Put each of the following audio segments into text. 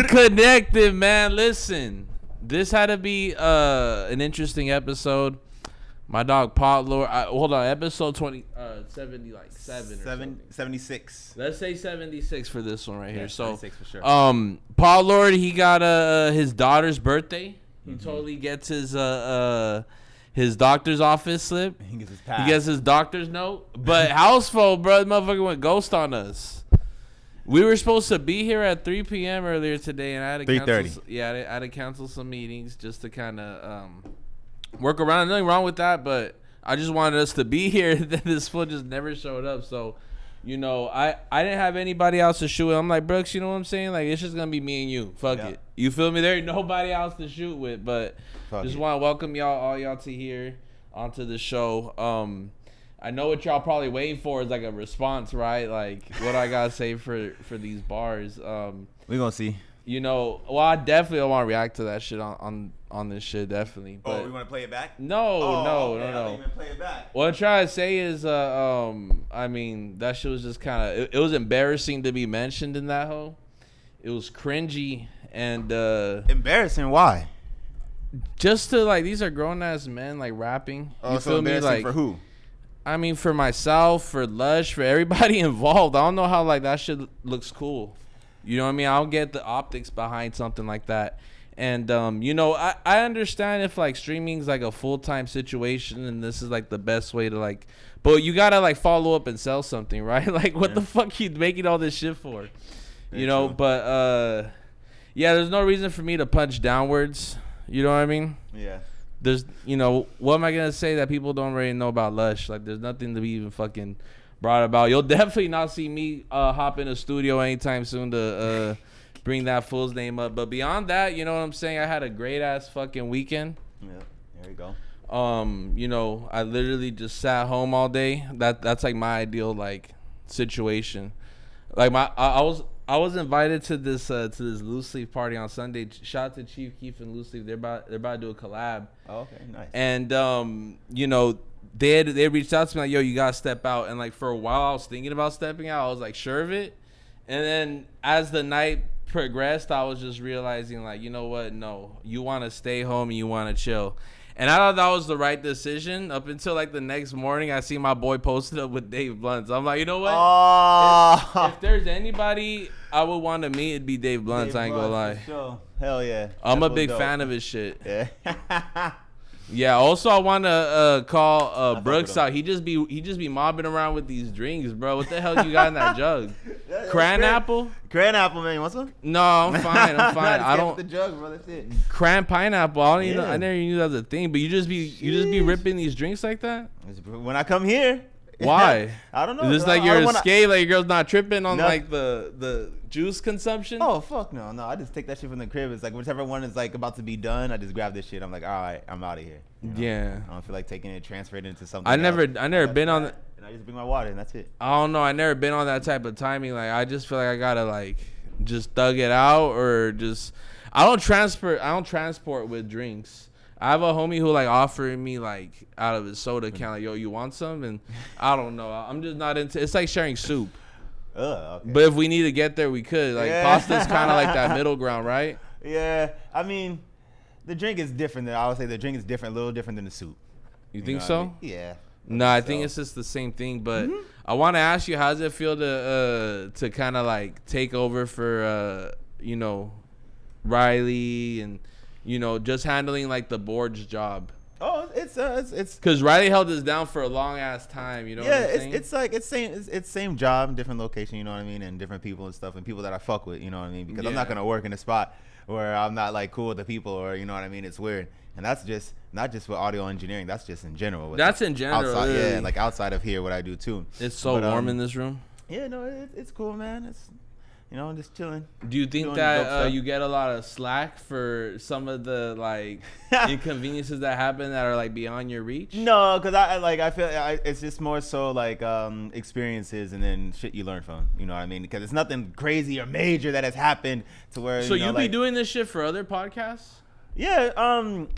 Reconnected, man. Listen, this had to be an interesting episode. My dog Potlord. Hold on, episode 70, like 76. Let's say 76 for this one right here. So, for sure. Potlord, he got his daughter's birthday. He totally gets his doctor's office slip. He gets his pass. He gets his doctor's note. But House Phone, bro, the motherfucker went ghost on us. We were supposed to be here at 3 p.m. earlier today, and I had to 3:30. I had to cancel some meetings just to kind of work around. Nothing wrong with that, but I just wanted us to be here. Then this fool just never showed up. So, you know, I didn't have anybody else to shoot with. I'm like, Brooks, you know what I'm saying? Like, it's just gonna be me and you. Fuck it. You feel me? There ain't nobody else to shoot with. But just want to welcome all y'all to here onto the show. I know what y'all probably waiting for is like a response, right? Like, what I gotta say for these bars. We gonna see. You know, well, I definitely don't want to react to that shit on this shit, definitely. But we want to play it back? No. I didn't even play it back. What I'm trying to say is, I mean, that shit was just kind of, it was embarrassing to be mentioned in that hoe. It was cringy and embarrassing. Why? Just to like, these are grown ass men like rapping. Oh, you so feel embarrassing me? Like, for who? I mean, for myself, for Lush, for everybody involved. I don't know how like that shit looks cool. You know what I mean? I don't get the optics behind something like that. And, you know, I understand if, like, streaming's, like, a full-time situation and this is, like, the best way to, like... But you gotta, like, follow up and sell something, right? Like, what the fuck you making all this shit for? You know? True. But, yeah, there's no reason for me to punch downwards. You know what I mean? Yeah. There's, you know, what am I gonna say that people don't really know about Lush? Like, there's nothing to be even fucking... brought about. You'll definitely not see me hop in a studio anytime soon to bring that fool's name up. But beyond that, you know what I'm saying? I had a great ass fucking weekend. Yeah, there you go. You know, I literally just sat home all day. That's like my ideal like situation. Like I was invited to this loose sleeve party on Sunday. Shout out to Chief Keef and Loose Sleeve. They're about to do a collab. Oh, okay, nice. And you know, they reached out to me like, yo, you gotta step out. And like for a while I was thinking about stepping out. I was like sure of it. And then as the night progressed, I was just realizing like, you know what? No, you want to stay home and you want to chill. And I thought that was the right decision up until like the next morning. I see my boy posted up with Dave Blunt. I'm like, you know what? Oh. If there's anybody I would want to meet, it'd be Dave Blunt. I ain't gonna lie. Sure. Hell yeah. I'm a big fan of his shit. Yeah. Yeah. Also, I want to call Brooks out. He just be mobbing around with these drinks, bro. What the hell you got in that jug? Cran apple? Cran apple, man. You want some? No, I'm fine. I don't. The jug, bro. That's it. Cran pineapple. I never knew that was a thing. But you just be ripping these drinks like that? When I come here. Why? I don't know. Is this like your escape? Like your girl's not tripping on like the juice consumption? Oh fuck no. I just take that shit from the crib. It's like whichever one is like about to be done, I just grab this shit. I'm like, all right, I'm out of here. You know? Yeah. I don't feel like taking it, transferring it into something. I never been on. And I just bring my water and that's it. I don't know. I never been on that type of timing. Like I just feel like I gotta like just thug it out or just. I don't transport with drinks. I have a homie who like offered me like out of his soda can, like, yo, you want some? And I don't know. I'm just not into. It's like sharing soup. Okay. But if we need to get there, we could. Like pasta's kind of like that middle ground, right? Yeah. I mean, the drink is different. I would say the drink is different, a little different than the soup. You think so? I mean? Yeah. No, I think it's just the same thing. But I want to ask you, how does it feel to kind of like take over for you know, Riley and you know, just handling like the board's job? Oh, it's because Riley held us down for a long ass time. You know? Yeah, what I'm saying? it's like it's same job, different location. You know what I mean, and different people and stuff, and people that I fuck with. You know what I mean? Because I'm not gonna work in a spot where I'm not like cool with the people, or you know what I mean. It's weird, and that's just not just with audio engineering. That's just in general. That's in general. Outside, yeah, like outside of here, what I do too. It's so warm in this room. Yeah, no, it's cool, man. It's. You know, just chilling. Do you think that you get a lot of slack for some of the like inconveniences that happen that are like beyond your reach? No, because I feel it's just more so like experiences and then shit you learn from. You know what I mean? Because it's nothing crazy or major that has happened to where. So you be doing this shit for other podcasts? Yeah.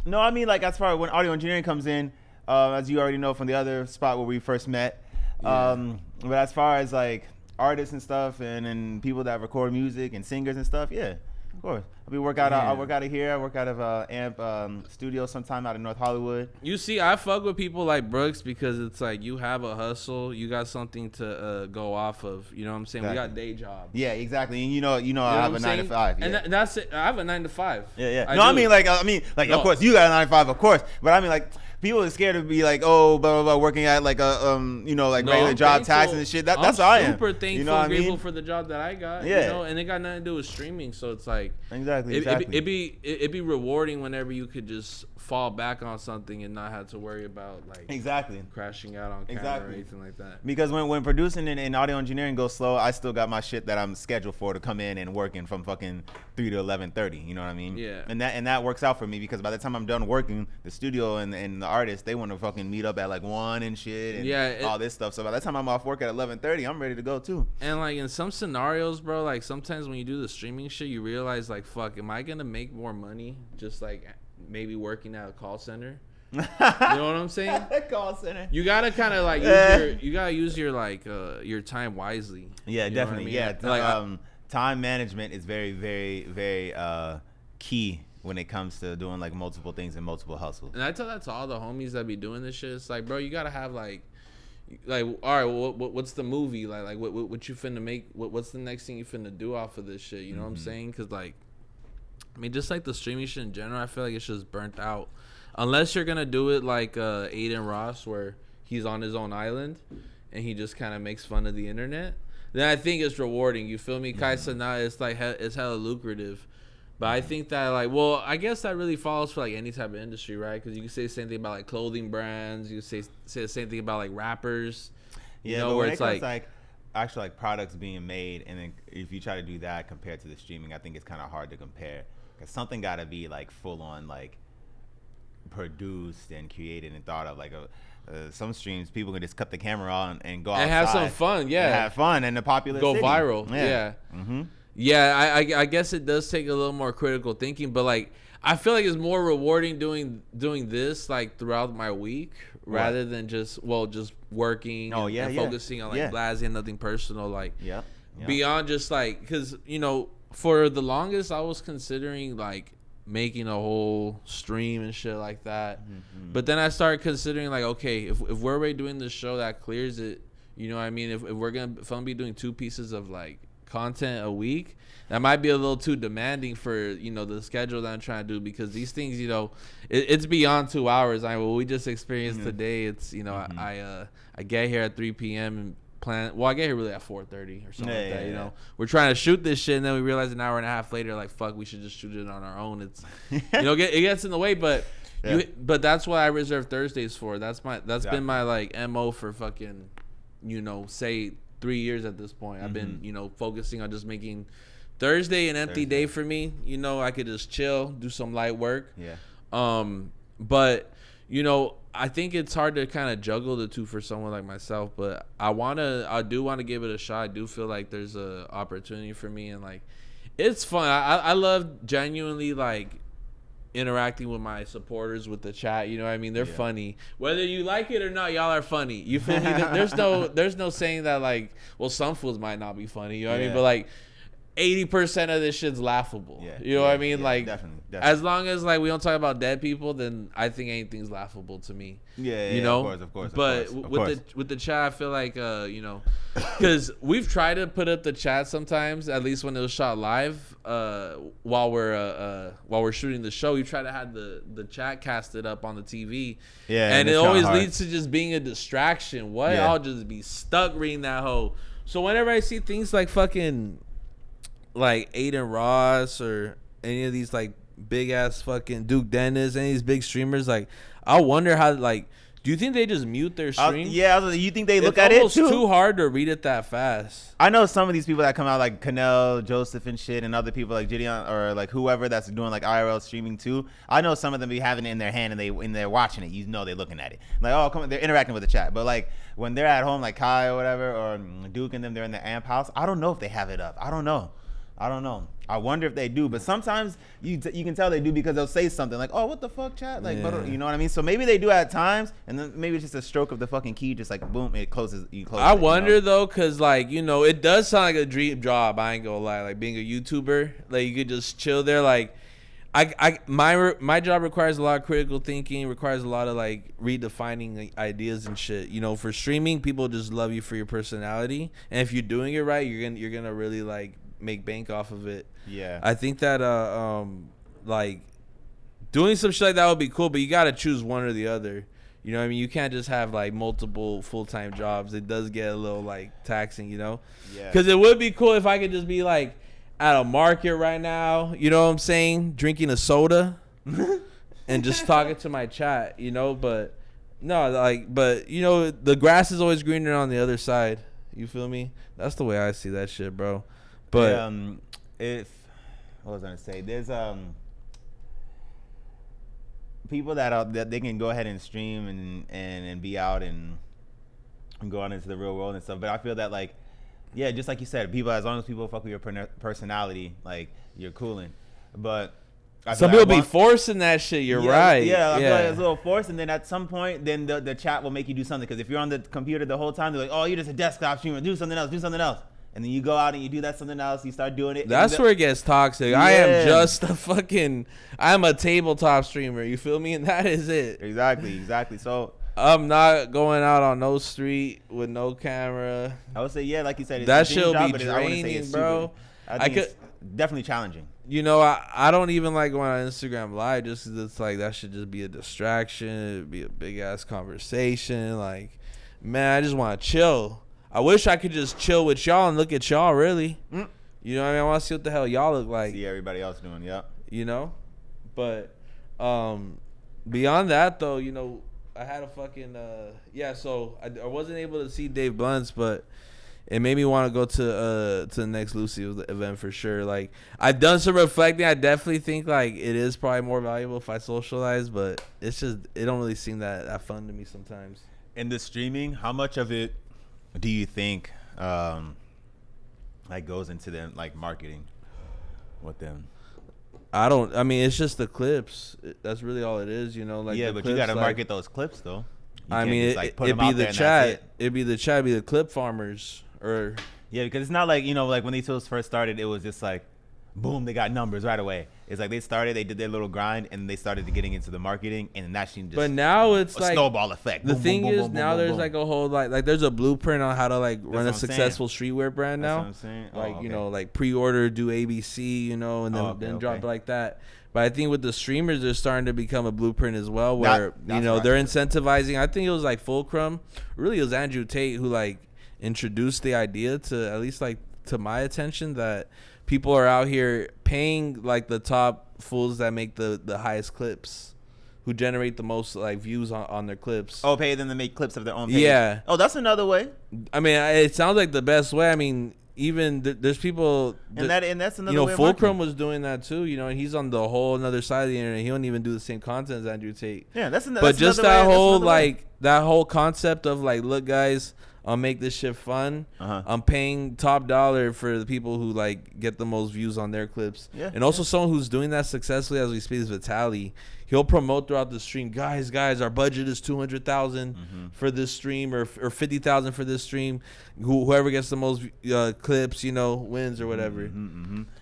No, I mean like as far as when audio engineering comes in, as you already know from the other spot where we first met. Yeah. But as far as like artists and stuff, and people that record music and singers and stuff, yeah, of course. I work out of here. I work out of Amp Studio sometime out of North Hollywood. You see, I fuck with people like Brooks because it's like you have a hustle, you got something to go off of. You know what I'm saying? Exactly. We got day jobs. Yeah, exactly. And you know, I have a 9 to 5. Yeah. And that's it. I have a 9 to 5. Yeah. I mean, of course, you got a 9 to 5, of course. But I mean, like, people are scared to be like, oh, blah, blah, blah, working at like a, regular job, taxes and shit. That's how I am. I'm super thankful, you know what grateful I mean? for the job that I got. Yeah. You know, and it got nothing to do with streaming. So it's like, exactly. It'd be rewarding whenever you could just fall back on something and not have to worry about like crashing out on camera or anything like that. Because when producing and audio engineering goes slow, I still got my shit that I'm scheduled for to come in and working from fucking 3 to 11:30. You know what I mean? Yeah. And that works out for me because by the time I'm done working, the studio and the artists, they want to fucking meet up at like 1 and shit and all this stuff. So by the time I'm off work at 11:30, I'm ready to go too. And like in some scenarios, bro, like sometimes when you do the streaming shit, you realize like, fuck, am I gonna make more money just like maybe working at a call center? You know what I'm saying? Call center. You gotta kind of like use your like your time wisely. Yeah, you definitely. Know what I mean? Yeah, like time management is very, very, very key when it comes to doing like multiple things and multiple hustles. And I tell that to all the homies that be doing this shit. It's like, bro, you gotta have like all right, what's the movie like what you finna make? What's the next thing you finna do off of this shit? You know what I'm saying? Because like, I mean, just like the streaming shit in general, I feel like it's just burnt out. Unless you're gonna do it like Aiden Ross, where he's on his own island and he just kind of makes fun of the internet, then I think it's rewarding. You feel me? Kaisa, now it's like it's hella lucrative. But I think that like, well, I guess that really falls for like any type of industry, right? Because you can say the same thing about like clothing brands. You can say the same thing about like rappers. You know, where it's like actual like products being made, and then if you try to do that compared to the streaming, I think it's kind of hard to compare because something got to be like full on like produced and created and thought of. Like some streams, people can just cut the camera on and go outside and have some fun, yeah, and have fun in the popular go city. Viral, yeah. Yeah, I guess it does take a little more critical thinking, but like I feel like it's more rewarding doing this like throughout my week rather than just working and focusing on like Blazzy and nothing personal, like beyond just like, because you know, for the longest I was considering like making a whole stream and shit like that, but then I started considering like, okay, if we're already doing this show that clears it, you know what I mean, if I'm gonna be doing 2 pieces of like content a week, that might be a little too demanding for, you know, the schedule that I'm trying to do, because these things, you know, it's beyond 2 hours. I mean, what we just experienced today, it's, you know, I get here at 3 p.m. and I get here really at 4:30 or something like that. You know, we're trying to shoot this shit, and then we realize an hour and a half later, like, fuck, we should just shoot it on our own. It's, you know, it gets in the way, but but that's what I reserve Thursdays for. That's been my like MO for fucking, you know, say 3 years at this point. I've been, you know, focusing on just making Thursday an empty day for me. You know, I could just chill, do some light work. But you know, I think it's hard to kind of juggle the two for someone like myself, but I do want to give it a shot. I do feel like there's a opportunity for me, and like, it's fun. I love genuinely like interacting with my supporters with the chat. You know what I mean? They're funny. Whether you like it or not, y'all are funny. You feel me? There's no saying that like, well, some fools might not be funny. You know what I mean? But like 80% of this shit's laughable. You know what I mean? Like, definitely. As long as like we don't talk about dead people, then I think anything's laughable to me. You know? Of course. But with the chat, I feel like you know, because we've tried to put up the chat sometimes, at least when it was shot live, while we're shooting the show, we try to have the chat casted up on the TV. And it always leads to just being a distraction. I'll just be stuck reading that hoe. So whenever I see things like fucking like Aiden Ross or any of these like big ass fucking Duke Dennis, any of these big streamers, like I wonder how, like, do you think they just mute their stream? You think they look at it too? It's almost too hard to read it that fast. I know some of these people that come out like Canel, Joseph and shit, and other people like Gideon or like whoever that's doing like IRL streaming too. I know some of them be having it in their hand and they're watching it. You know they're looking at it. Like, oh, come on, they're interacting with the chat. But like when they're at home, like Kai or whatever, or Duke and them, they're in the amp house. I don't know if they have it up. I don't know. I don't know. I wonder if they do, but sometimes you can tell they do because they'll say something like, "Oh, what the fuck, chat?" Like, Yeah. you know what I mean? So maybe they do at times, and then maybe it's just a stroke of the fucking key, just like boom, it closes. You close. I wonder though, cause like it does sound like a dream job. I ain't gonna lie, like being a YouTuber, like you could just chill there. Like, my job requires a lot of critical thinking, requires a lot of like redefining like, ideas and shit. For streaming, people just love you for your personality, and if you're doing it right, you're gonna really like make bank off of it. Yeah. I think that like doing some shit like that would be cool, but you gotta choose one or the other. You know what I mean? You can't just have like multiple full-time jobs. It does get a little like taxing, Yeah. Because it would be cool if I could just be like at a market right now, you know what I'm saying? Drinking a soda and just talking to my chat, but no, like, but the grass is always greener on the other side. You feel me? That's the way I see that shit, bro. But what was I gonna say? There's people that they can go ahead and stream and be out and go out into the real world and stuff. But I feel that like, yeah, just like you said, people, as long as people fuck with your personality, like you're cooling. But some people be forcing that shit. You're right. Yeah, I feel like it's a little forced, and then at some point, then the chat will make you do something. Because if you're on the computer the whole time, they're like, "Oh, you're just a desktop streamer. Do something else. Do something else." And then you go out and you do that something else. You start doing it. That's where it gets toxic. Yeah. I'm a tabletop streamer. You feel me? And that is it. Exactly. So I'm not going out on no street with no camera. I would say, yeah, like you said, it's that a shit'll job, be draining, bro. I think it's definitely challenging. I don't even like going on Instagram Live just because it's like that should just be a distraction. It'd be a big ass conversation. Like, man, I just want to chill. I wish I could just chill with y'all and look at y'all, really. You know what I mean? I want to see what the hell y'all look like. See everybody else doing, yeah. But beyond that, though, I had a fucking, so I wasn't able to see Dave Blunt's, but it made me want to go to the next Lucy event for sure. Like, I've done some reflecting. I definitely think, like, it is probably more valuable if I socialize, but it's just, it don't really seem that fun to me sometimes. In the streaming, how much of it do you think like goes into them like marketing with them? I mean, it's just the clips. That's really all it is, like. Yeah, but clips, you gotta market those clips though. I mean, it'd be the chat. It'd be the clip farmers or. Yeah, because it's not like, like when these tools first started, it was just like, boom, they got numbers right away. It's like they did their little grind, and they started getting into the marketing, and that shit just. But now it's like snowball effect. The thing is, now there's like a whole like there's a blueprint on how to like run a successful streetwear brand now. That's what I'm saying. Like like pre-order, do ABC, and then drop it like that. But I think with the streamers, they're starting to become a blueprint as well, where they're incentivizing. I think it was like Fulcrum, really it was Andrew Tate who like introduced the idea to at least like to my attention that people are out here paying like the top fools that make the highest clips, who generate the most like views on their clips. Oh, pay them to make clips of their own page. Yeah. Oh, that's another way. I mean, it sounds like the best way. I mean, even there's people. And that's another way. Fulcrum was doing that too. And he's on the whole another side of the internet. He don't even do the same content as Andrew Tate. Yeah, but just that whole like that whole concept of like, look, guys, I'll make this shit fun. I'm paying top dollar for the people who like get the most views on their clips. Yeah. And also someone who's doing that successfully as we speak is Vitaly. He'll promote throughout the stream, guys, our budget is 200,000 for this stream or 50,000 for this stream. Whoever gets the most clips, wins or whatever.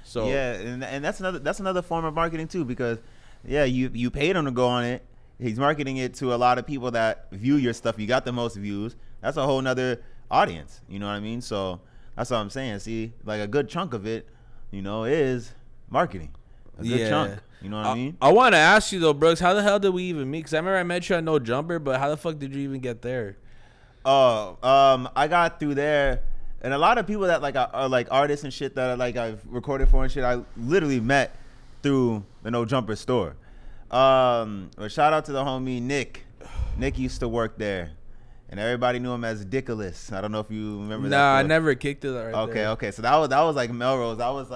So yeah, and that's another form of marketing too, because you paid him to go on it. He's marketing it to a lot of people that view your stuff. You got the most views. That's a whole nother audience. You know what I mean? So that's what I'm saying. See, like a good chunk of it, is marketing. A good chunk. You know what I mean? I want to ask you though, Brooks, how the hell did we even meet? Because I remember I met you at No Jumper, but how the fuck did you even get there? I got through there, and a lot of people that like are like artists and shit that like I've recorded for and shit, I literally met through the No Jumper store. But shout out to the homie Nick. Nick used to work there, and everybody knew him as Dickolas. I don't know if you remember that. Nah, I never kicked it right there. Okay. So that was like Melrose. That was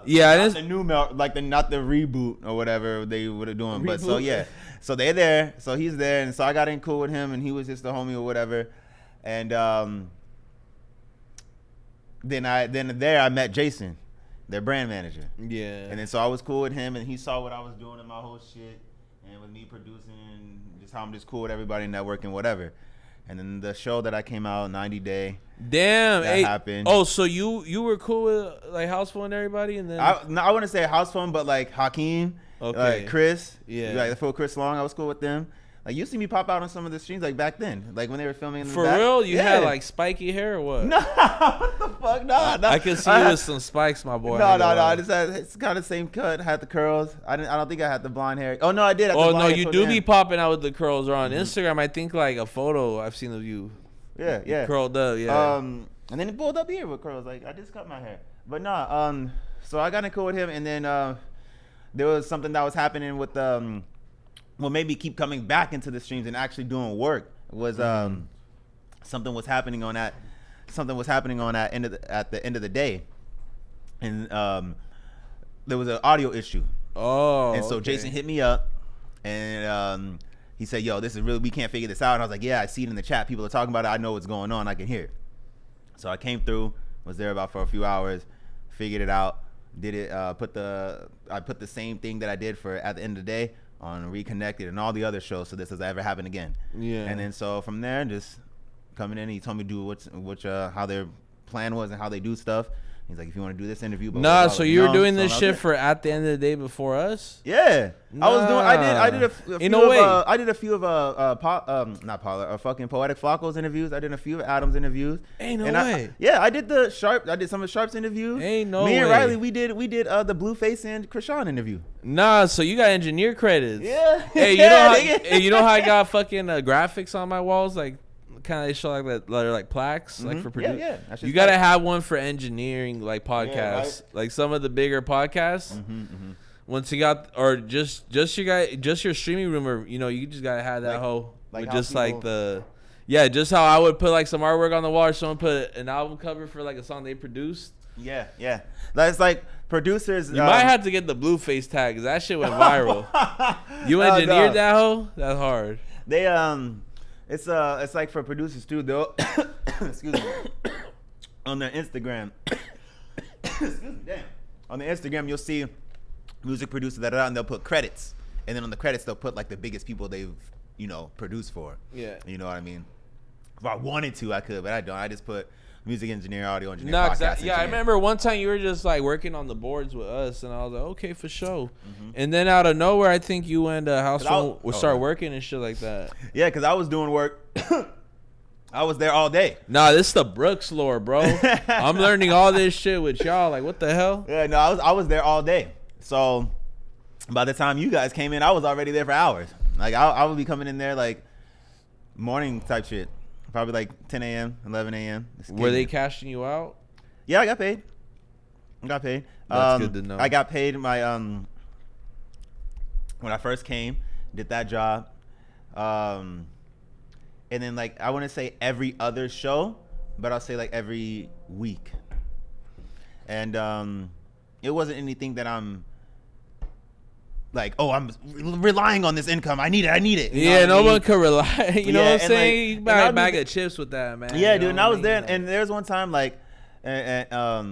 yeah, not the new not the reboot or whatever they were doing. Reboot. But so yeah, so they're there. So he's there, and so I got in cool with him, and he was just a homie or whatever. And then there I met Jason, their brand manager. Yeah. And then so I was cool with him, and he saw what I was doing in my whole shit, and with me producing, and just how I'm just cool with everybody, networking, whatever. And then the show that I came out, 90 Day. Damn, that happened. Oh, so you were cool with like House Phone and everybody, and then I wouldn't say House Phone, but like Hakeem, like Chris, like the full Chris Long, I was cool with them. Like you see me pop out on some of the streams like back then, like when they were filming in the back. real. You had like spiky hair or what? No, what the fuck? No. I can see you with some spikes, my boy. No. I just had it's kind of the same cut. Had the curls. I don't think I had the blonde hair. Oh no, I did. Oh no, you do be popping out with the curls. Or on Instagram, I think like a photo I've seen of you. Yeah. Curled up. Yeah. And then it pulled up here with curls. Like I just cut my hair. But no. So I got in cool with him, and then there was something that was happening with what made me keep coming back into the streams and actually doing work was something was happening on that at the end of the day, and there was an audio issue. Oh, and so Jason hit me up, and he said, "Yo, this is really, we can't figure this out." And I was like, "Yeah, I see it in the chat. People are talking about it. I know what's going on. I can hear it." So I came through, was there about for a few hours, figured it out, did it. I put the same thing that I did for at the end of the day on Reconnected and all the other shows, so this doesn't ever happen again. Yeah. And then so from there, just coming in, he told me to do how their plan was and how they do stuff. He's like, if you want to do this interview, but so you were doing this shit for at the end of the day before us? Yeah, I was doing. I did a few of not Pollard, fucking Poetic Flacco's interviews. I did a few of Adam's interviews. Ain't no way. I did I did some of Sharp's interviews. Ain't no way. Me and Riley, we did the Blueface and Krishan interview. Nah, so you got engineer credits. Yeah. Hey, you know how I got fucking graphics on my walls, like kind of they show like that, like plaques, like for producing. Yeah. You gotta have one for engineering, like podcasts, right? Like some of the bigger podcasts. Once you got, or just your streaming room, or you just gotta have that whole, like just people, like just how I would put like some artwork on the wall, or someone put an album cover for like a song they produced. Yeah. That's like producers. You might have to get the Blueface tag, 'cause that shit went viral. You engineered that hoe? That's hard. They it's like for producers too. They'll excuse me, on their Instagram. Excuse me, damn. On the Instagram, you'll see music producers and they'll put credits, and then on the credits they'll put like the biggest people they've produced for. Yeah. You know what I mean? If I wanted to, I could, but I don't. I just put music engineer, audio engineer, podcast engineer. I remember one time you were just like working on the boards with us, and I was like, okay, for sure. And then out of nowhere, I think you and House Phone would start working and shit like that. Yeah, because I was doing work. I was there all day. Nah, this is the Brooks lore, bro. I'm learning all this shit with y'all. Like, what the hell? Yeah, no, I was there all day. So by the time you guys came in, I was already there for hours. Like I would be coming in there like morning type shit. Probably like 10 a.m., 11 a.m. Were they cashing you out? Yeah, I got paid. That's good to know. I got paid my when I first came, did that job. And then like I wouldn't say every other show, but I'll say like every week. And it wasn't anything that I'm like, oh, I'm relying on this income. I need it. No one could rely. You know what I'm saying? Like, you buy a bag of chips with that, man. Yeah, dude. And I was there, and there's one time, like, a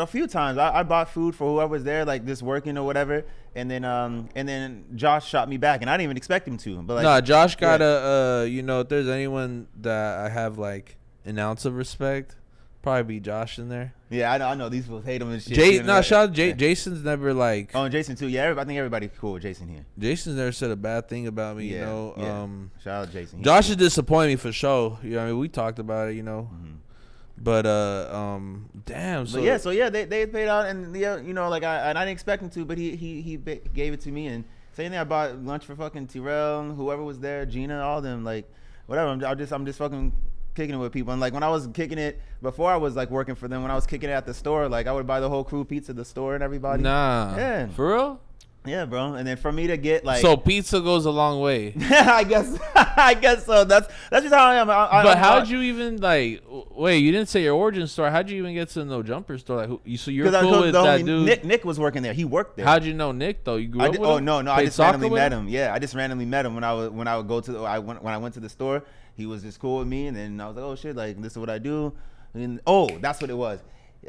few times, I bought food for whoever was there, like, just working or whatever. And then Josh shot me back, and I didn't even expect him to. But like, Josh got if there's anyone that I have like an ounce of respect, probably be Josh in there. Yeah, I know these people hate him and shit. Shout out Jason's never like. Oh, and Jason too. Yeah, I think everybody's cool with Jason here. Jason's never said a bad thing about me. Shout out Jason. Josh is disappointed me for sure. I mean, we talked about it. But damn. So they paid out, and like I didn't expect him to, but he gave it to me, and same thing. I bought lunch for fucking Tyrell, whoever was there, Gina, all them, like whatever. I'm just fucking kicking it with people. And like when I was kicking it before I was like working for them, when I was kicking it at the store, like I would buy the whole crew pizza, the store and everybody. Yeah, for real. Yeah, bro. And then for me to get like, so pizza goes a long way. I guess so. That's just how I am. But how'd you even like? Wait, you didn't say your origin story. How'd you even get to No Jumper store? Like, so you're cool with that dude? Nick was working there. He worked there. How'd you know Nick though? You grew up with him? Oh no, I just randomly met him. Yeah, I just randomly met him when I went to the store. He was just cool with me, and then I was like, oh shit, like this is what I do. That's what it was.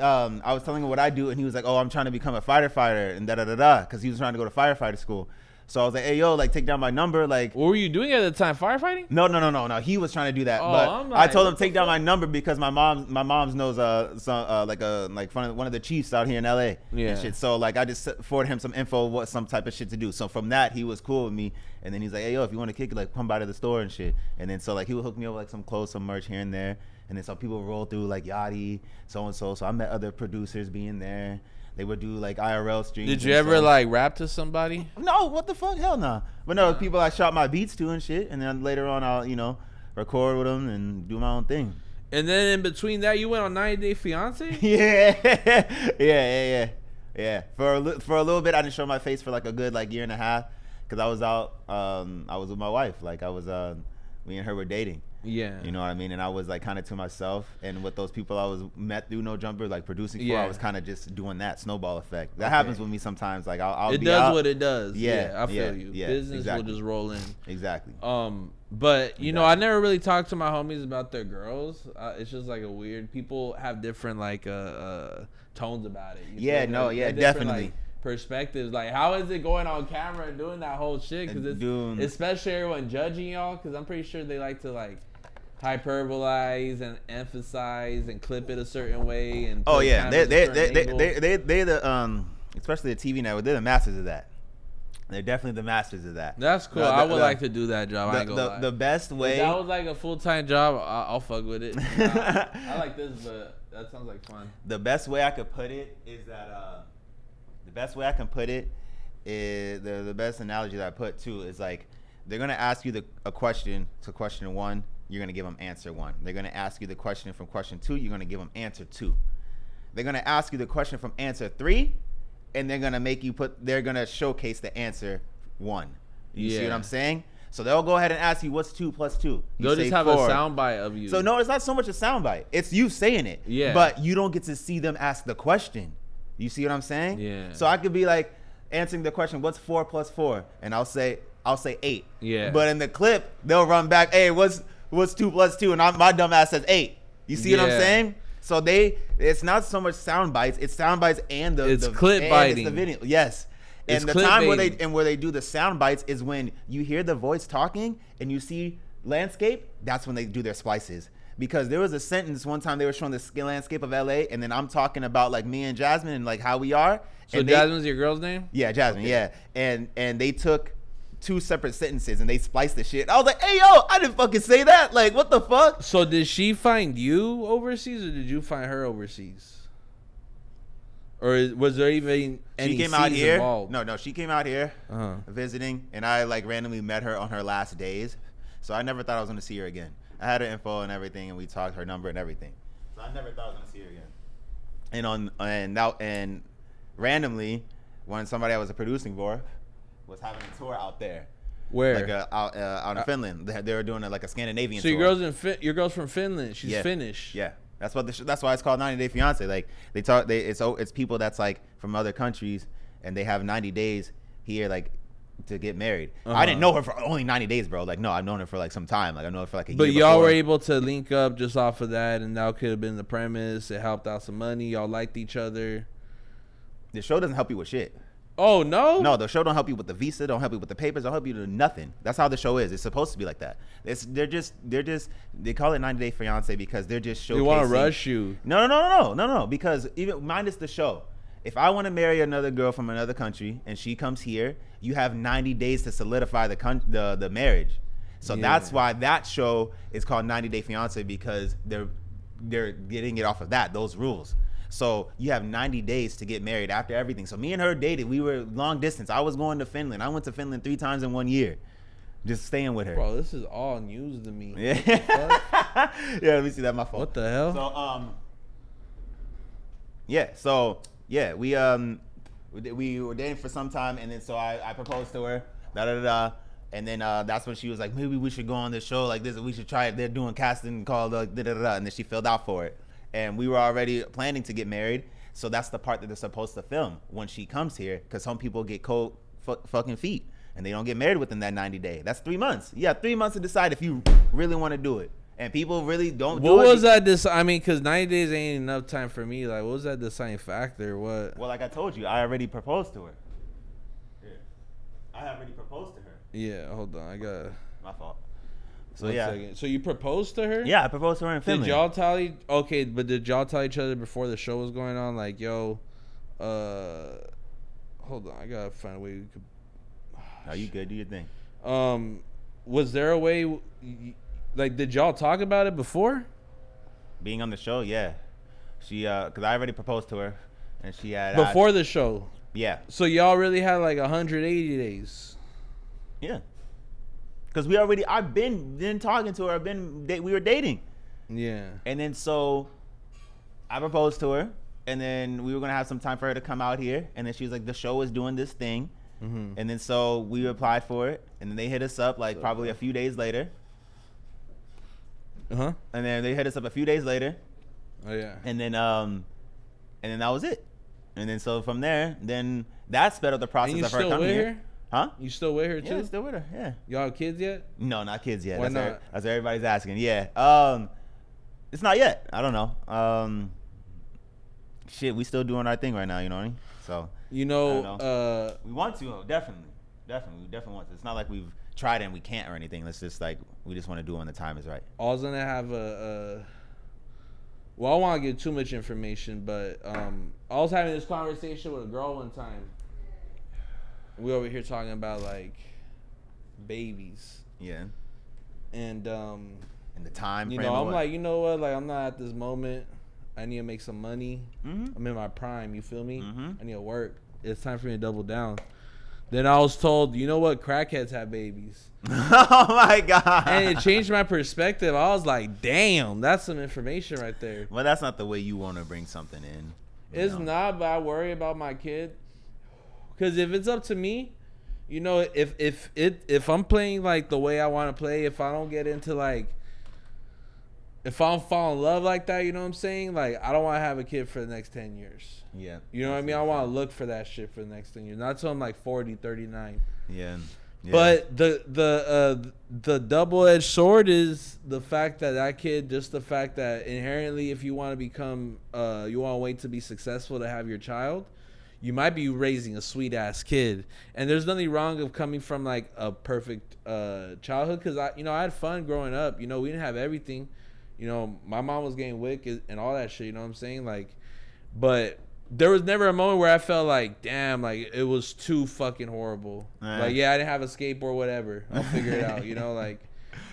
I was telling him what I do, and he was like, "Oh, I'm trying to become a firefighter," and because he was trying to go to firefighter school. So I was like, "Hey, yo, like, take down my number." Like, what were you doing at the time? Firefighting? No. He was trying to do that, but like, I told him take down my number because my mom's knows one of the chiefs out here in LA. Yeah. And shit. So like I just forwarded him some info, what some type of shit to do. So from that, he was cool with me. And then he's like, "Hey, yo, if you want to kick it, like, come by to the store and shit." And then so like he would hook me up with like some clothes, some merch here and there. And then some people would roll through like Yachty, so and so. So I met other producers being there. They would do like IRL streams. Did you ever like rap to somebody? No, what the fuck? Hell no. But no, people I shot my beats to and shit. And then later on, I'll, record with them and do my own thing. And then in between that, you went on 90 Day Fiance? Yeah. For a little bit, I didn't show my face for like a good like year and a half because I was out. I was with my wife. Like I was, me and her were dating. Yeah. You know what I mean? And I was like kind of to myself. And with those people I was met through No Jumper, like producing for, I was kind of just doing that snowball effect. That happens with me sometimes. Like I'll it be does out. what it does. Yeah, I feel you. Yeah, Business exactly. will just roll in. Exactly. But you know, I never really talked to my homies about their girls. It's just like a weird. People have different like tones about it. Definitely. Like, perspectives, like how is it going on camera and doing that whole shit? Because it's especially everyone judging y'all. Because I'm pretty sure they like to like hyperbolize and emphasize and clip it a certain way. And they the especially the TV network. They're the masters of that. They're definitely the masters of that. That's cool. I would like to do that job. I ain't gonna lie. The best way. If that was like a full-time job, I'll fuck with it. I like this, but that sounds like fun. The best way I could put it is that the best way I can put it is the best analogy that I put too is like they're gonna ask you a question to question 1, you're gonna give them answer 1. They're gonna ask you the question from question 2, you're gonna give them answer 2. They're gonna ask you the question from answer 3, and they're gonna showcase the answer 1. You see what I'm saying? So they'll go ahead and ask you what's 2 plus 2. They'll just have 4. A soundbite of you. So no, it's not so much a soundbite. It's you saying it. Yeah. But you don't get to see them ask the question. You see what I'm saying? Yeah. So I could be like answering the question, what's 4 plus 4? And I'll say 8. Yeah. But in the clip, they'll run back, hey, what's 2 plus 2? And my dumb ass says 8. You see what I'm saying? So it's not so much sound bites, it's sound bites and the clip biting. It's the video. Yes. And it's the time where they do the sound bites is when you hear the voice talking and you see landscape, that's when they do their splices. Because there was a sentence one time they were showing the landscape of LA, and then I'm talking about like me and Jasmine and like how we are. So Jasmine's your girl's name? Yeah, Jasmine. Okay. Yeah, and they took 2 separate sentences and they spliced the shit. I was like, hey yo, I didn't fucking say that. Like, what the fuck? So did she find you overseas or did you find her overseas? Or was there even any She came out here. Involved? No, she came out here visiting, and I like randomly met her on her last days. So I never thought I was gonna see her again. I had her info and everything, and we talked her number and everything. So I never thought I was gonna see her again. And randomly, when somebody I was producing for was having a tour out there. Where? Like out in Finland. They were doing like a Scandinavian tour. So your girl's from Finland. She's Finnish. Yeah. That's why it's called 90 Day Fiance. Like it's people that's like from other countries and they have 90 days here like to get married. I didn't know her for only 90 days, bro. Like no, I've known her for like some time. Like I know her for like a year. But y'all were able to link up just off of that, and that could have been the premise. It helped out some money. Y'all liked each other. The show doesn't help you with shit. Oh no! No, the show don't help you with the visa, don't help you with the papers, don't help you with nothing. That's how the show is. It's supposed to be like that. They call it 90 Day Fiance because they're just showcasing. They want to rush you. No. Because even minus the show, if I want to marry another girl from another country and she comes here, you have 90 days to solidify the marriage. So that's why that show is called 90 Day Fiance, because they're getting it off of those rules. So you have 90 days to get married after everything. So me and her dated. We were long distance. I was going to Finland. I went to Finland 3 times in 1 year, just staying with her. Bro, this is all news to me. Yeah. Yeah. Let me see that. My fault. What the hell? We were dating for some time, and then so I proposed to her. And then that's when she was like, maybe we should go on this show like this. We should try it. They're doing casting called and then she filled out for it. And we were already planning to get married, so that's the part that they're supposed to film when she comes here, because some people get cold fucking feet and they don't get married within that 90 day. That's 3 months. Yeah, 3 months to decide if you really want to do it. And people really don't do it. What was that? I mean, because 90 days ain't enough time for me. Like, what was that deciding factor? What? Well, like I told you, I already proposed to her. Yeah. I already proposed to her. Yeah, hold on. I got... My fault. So, One second. So you proposed to her? Yeah, I proposed to her in Finland. Did y'all tell did y'all tell each other before the show was going on? Like, yo, hold on. I got to find a way we could... Oh, you good? Do your thing. Was there a way... Like, did y'all talk about it before? Being on the show, yeah. She, because I already proposed to her, and she had before the show. Yeah. So y'all really had like 180 days. Yeah. Because I've been talking to her. We were dating. Yeah. And then so, I proposed to her, and then we were gonna have some time for her to come out here, and then she was like, the show is doing this thing, and then so we applied for it, and then they hit us up like probably a few days later. And then they hit us up a few days later. Oh yeah. And then that was it. And then so from there, then that sped up the process of her coming here. Huh? You still with her too? Yeah, still with her. Yeah. Y'all have kids yet? No, not kids yet. Why that's not? That's what everybody's asking. Yeah. It's not yet. I don't know. Shit, we still doing our thing right now. You know what I mean? So. You know. We want to definitely. We definitely want to. It's not like we've tried and we can't or anything. Let's just like we just want to do it when the time is right. I was gonna have well, I don't want to give too much information, but I was having this conversation with a girl one time. We over here talking about like babies. Yeah. And the time you frame. know, I'm like, you know what? Like, I'm not at this moment. I need to make some money. I'm in my prime. You feel me? I need to work. It's time for me to double down. Then I was told, you know what? Crackheads have babies. Oh my God. And it changed my perspective. I was like, damn, that's some information right there. Well, that's not the way you want to bring something in. It's not, but I worry about my kid. Because if it's up to me, you know, if I'm playing like the way I want to play, if I don't get into like, if I don't fall in love like that, you know what I'm saying? Like, I don't want to have a kid for the next 10 years. Yeah. You know what I mean? I want to look for that shit for the next 10 years. Not till I'm like 40, 39. Yeah. But the double-edged sword is the fact that kid, just the fact that inherently if you want to become, you want to wait to be successful to have your child, you might be raising a sweet-ass kid. And there's nothing wrong of coming from like a perfect childhood, because I had fun growing up. You know, we didn't have everything. You know, my mom was getting wick and all that shit, you know what I'm saying? Like, but there was never a moment where I felt like, damn, like it was too fucking horrible. Like, yeah, I didn't have a skateboard, whatever. I'll figure it out, you know? Like,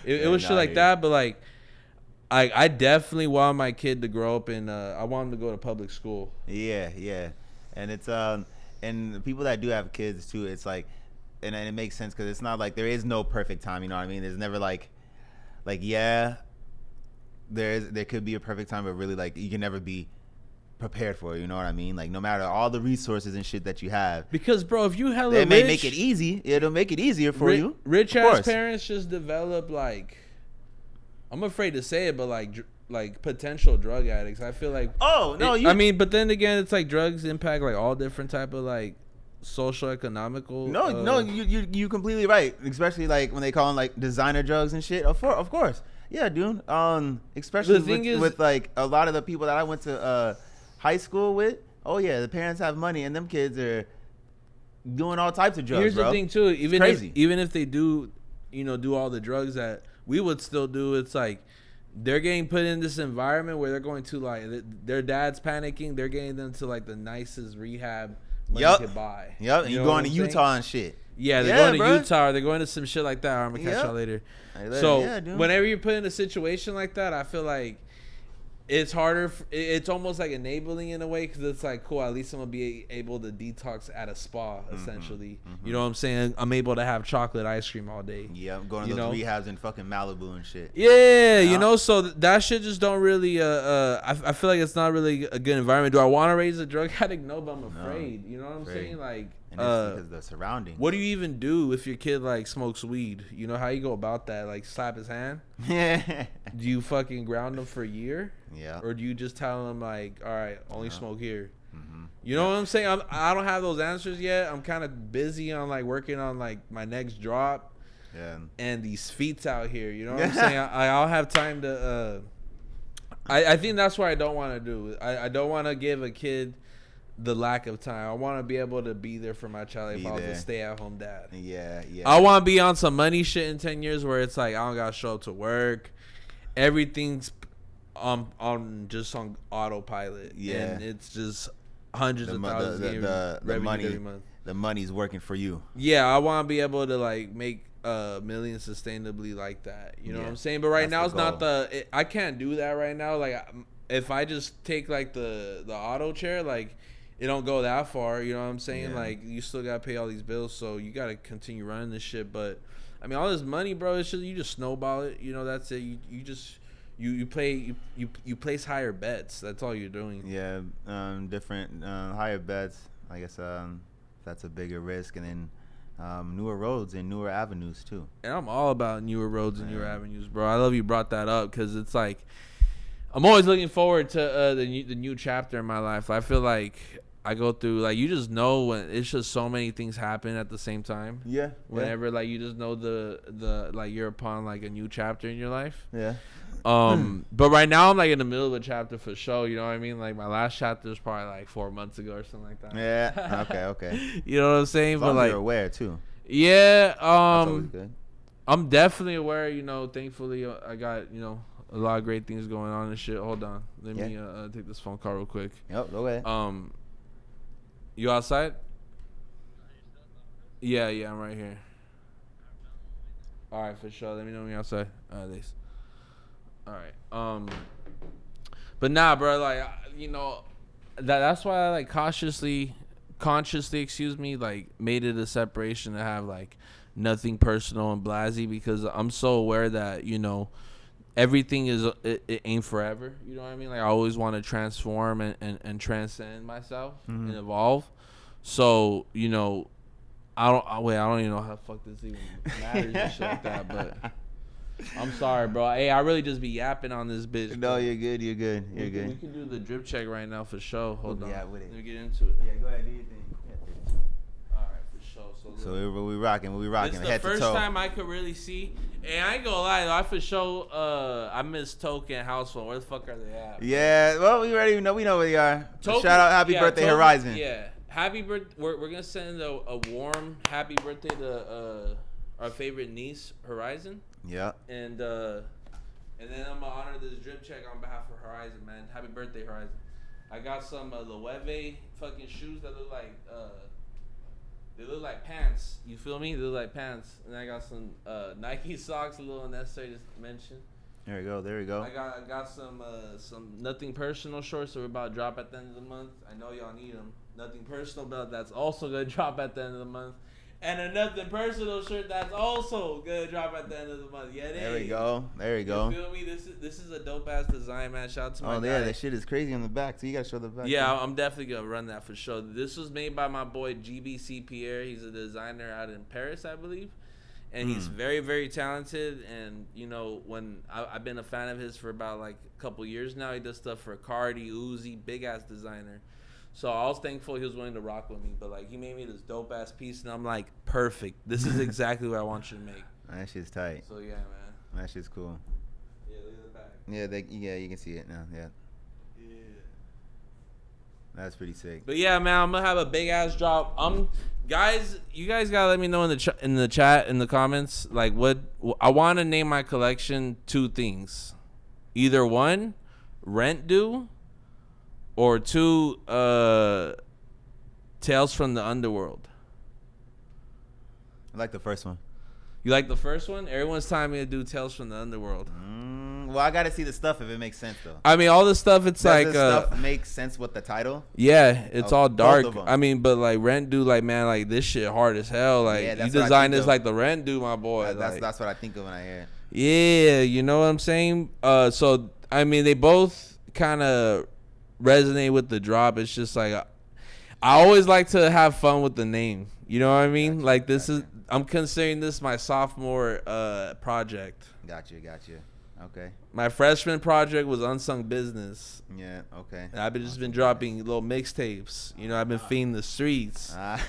it was shit like that, but like, I definitely want my kid to grow up and I want him to go to public school. Yeah. And it's, and the people that do have kids too, it's like, and it makes sense because it's not like there is no perfect time, you know what I mean? There's never like, yeah. There could be a perfect time, but really, like, you can never be prepared for it. You know what I mean? Like, no matter all the resources and shit that you have, because bro, if you hella it rich, may make it easy. It'll make it easier for you. Rich ass parents just develop like, I'm afraid to say it, but like potential drug addicts. I feel like. Oh no, I mean, but then again, it's like drugs impact like all different type of like social economical. No, you completely right. Especially like when they call them like designer drugs and shit. Of course. Yeah, dude. Especially with like a lot of the people that I went to high school with. Oh yeah, the parents have money, and them kids are doing all types of drugs. Here's the thing too. Even if they do, do all the drugs that we would still do, it's like they're getting put in this environment where they're going to like their dad's panicking. They're getting them to like the nicest rehab money could buy. Yep. And you going to Utah and shit. Yeah, they're going to Utah, or they're going to some shit like that. I'm gonna catch y'all later. So whenever you're put in a situation like that, I feel like it's harder. It's almost like enabling in a way, because it's like, cool, at least I'm gonna be able to detox at a spa, essentially. You know what I'm saying? I'm able to have chocolate ice cream all day. Yeah, I'm going to those rehabs in fucking Malibu and shit. Yeah, so that shit just don't really. I feel like it's not really a good environment. Do I want to raise a drug addict? No, but I'm afraid. You know what I'm saying? Like. And it's because of the surroundings. What do you even do if your kid like smokes weed? You know how you go about that? Like slap his hand? Yeah. Do you fucking ground him for a year? Yeah. Or do you just tell him like, all right, only smoke here? You know what I'm saying? I don't have those answers yet. I'm kind of busy on like working on like my next drop. Yeah. And these feats out here, you know what I'm saying? I'll have time to. I think that's what I don't want to do. I don't want to give a kid the lack of time. I want to be able to be there for my child if I was a stay-at-home dad. Yeah. I want to be on some money shit in 10 years where it's like I don't gotta show up to work. Everything's on just on autopilot. Yeah, and it's just hundreds of thousands the money every month. The money's working for you. Yeah, I want to be able to like make millions sustainably like that. You know what I'm saying? But right now it's not I can't do that right now. Like if I just take like the auto chair, like it don't go that far. You know what I'm saying? Like you still gotta pay all these bills, so you gotta continue running this shit. But I mean, all this money, bro, it's just you just snowball it. You know, that's it. You just you place higher bets. That's all you're doing. Yeah, different higher bets. I guess that's a bigger risk, and then newer roads and newer avenues too. And I'm all about newer roads and newer avenues, bro. I love you brought that up because it's like I'm always looking forward to the new chapter in my life. I feel like I go through like you just know when it's just so many things happen at the same time. Yeah. Whenever like you just know the like you're upon like a new chapter in your life. Yeah. But right now I'm like in the middle of a chapter for show. You know what I mean? Like my last chapter was probably like 4 months ago or something like that. Yeah. Okay. You know what I'm saying? As long as you're aware too. Yeah. That's always good. I'm definitely aware. You know, thankfully I got a lot of great things going on and shit. Hold on, let me take this phone call real quick. Yep. Go ahead. You outside? Yeah, I'm right here. All right, for sure. Let me know when you're outside. Thanks. All right. But nah, bro. Like, that's why I like consciously, like made it a separation to have like nothing personal and Blazzy because I'm so aware that everything it ain't forever. You know what I mean? Like I always want to transform and transcend myself and evolve. So I don't even know how the fuck this even matters and shit like that, but. I'm sorry, bro. Hey, I really just be yapping on this bitch. No, you're good. We can do the drip check right now for sure. Hold on. Yeah, with it. Let me get into it. Yeah, go ahead, do your thing. All right, for sure. So we rocking. It's the first time I could really see. And I ain't gonna lie, though. I for sure, I miss Token and House Phone. Where the fuck are they at? Yeah, well, we already know. We know where they are. Shout out, happy birthday, Token, Horizon. Yeah, happy birthday. We're gonna send a warm happy birthday to our favorite niece, Horizon. Yeah. And then I'm gonna honor this drip check on behalf of Horizon, man. Happy birthday, Horizon. I got some Loewe fucking shoes that look like pants. You feel me? They look like pants. And I got some Nike socks, a little unnecessary to mention. There we go. I got some Nothing Personal shorts that we're about to drop at the end of the month. I know y'all need them. Nothing Personal belt that's also gonna drop at the end of the month. And a Nothing Personal shirt that's also gonna drop at the end of the month. Yeah, there we go. You feel me? This is a dope ass design, man. Shout out to my guy. Yeah, that shit is crazy on the back. So you gotta show the back. Yeah, I'm definitely gonna run that for sure. This was made by my boy GBC Pierre. He's a designer out in Paris, I believe, and he's very, very talented. And when I've been a fan of his for about like a couple years now. He does stuff for Cardi, Uzi, big ass designer. So I was thankful he was willing to rock with me, but like he made me this dope ass piece, and I'm like, perfect. This is exactly what I want you to make. That shit's tight. So yeah, man. That shit's cool. Yeah, look at the back. Yeah, you can see it now. Yeah. That's pretty sick. But yeah, man, I'm gonna have a big ass drop. Guys, you guys gotta let me know in the chat in the comments, like what I want to name my collection. 2 things, either 1, rent due. Or 2, Tales from the Underworld. I like the first one. You like the first one? Everyone's telling me to do Tales from the Underworld. Well, I gotta see the stuff if it makes sense though. I mean, all the stuff. Does the stuff make sense with the title? Yeah, it's all dark. I mean, but like rent due, like man, like this shit hard as hell. Like you designed this like the rent due, my boy. That's what I think of when I hear it. Yeah, you know what I'm saying. So I mean, they both kind of resonate with the drop. It's just like I always like to have fun with the name. You know what I mean? Gotcha, like this is I'm considering this my sophomore project. Gotcha. Okay. My freshman project was Unsung Business. Yeah. Okay. And I've just been dropping little mixtapes. You know, I've been feeding the streets. Bow,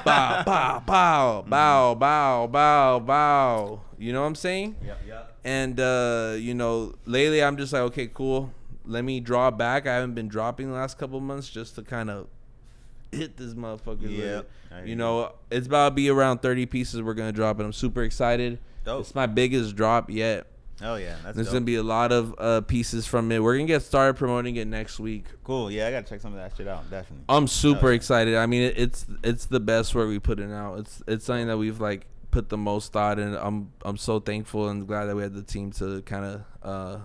bow, bow, bow, bow, bow, bow. You know what I'm saying? Yep. And, you know, lately I'm just like, okay, cool. Let me draw back. I haven't been dropping the last couple months just to kind of hit this motherfucker. Yeah. You know, it's about to be around 30 pieces we're going to drop, and I'm super excited. Dope. It's my biggest drop yet. Oh, yeah. That's There's dope. going to be a lot of pieces from it. We're going to get started promoting it next week. Cool. Yeah, I got to check some of that shit out. Definitely. I'm super excited. I mean, it's the best work we put in out. It's something that we've, like, put the most thought in. I'm so thankful and glad that we had the team to kind of,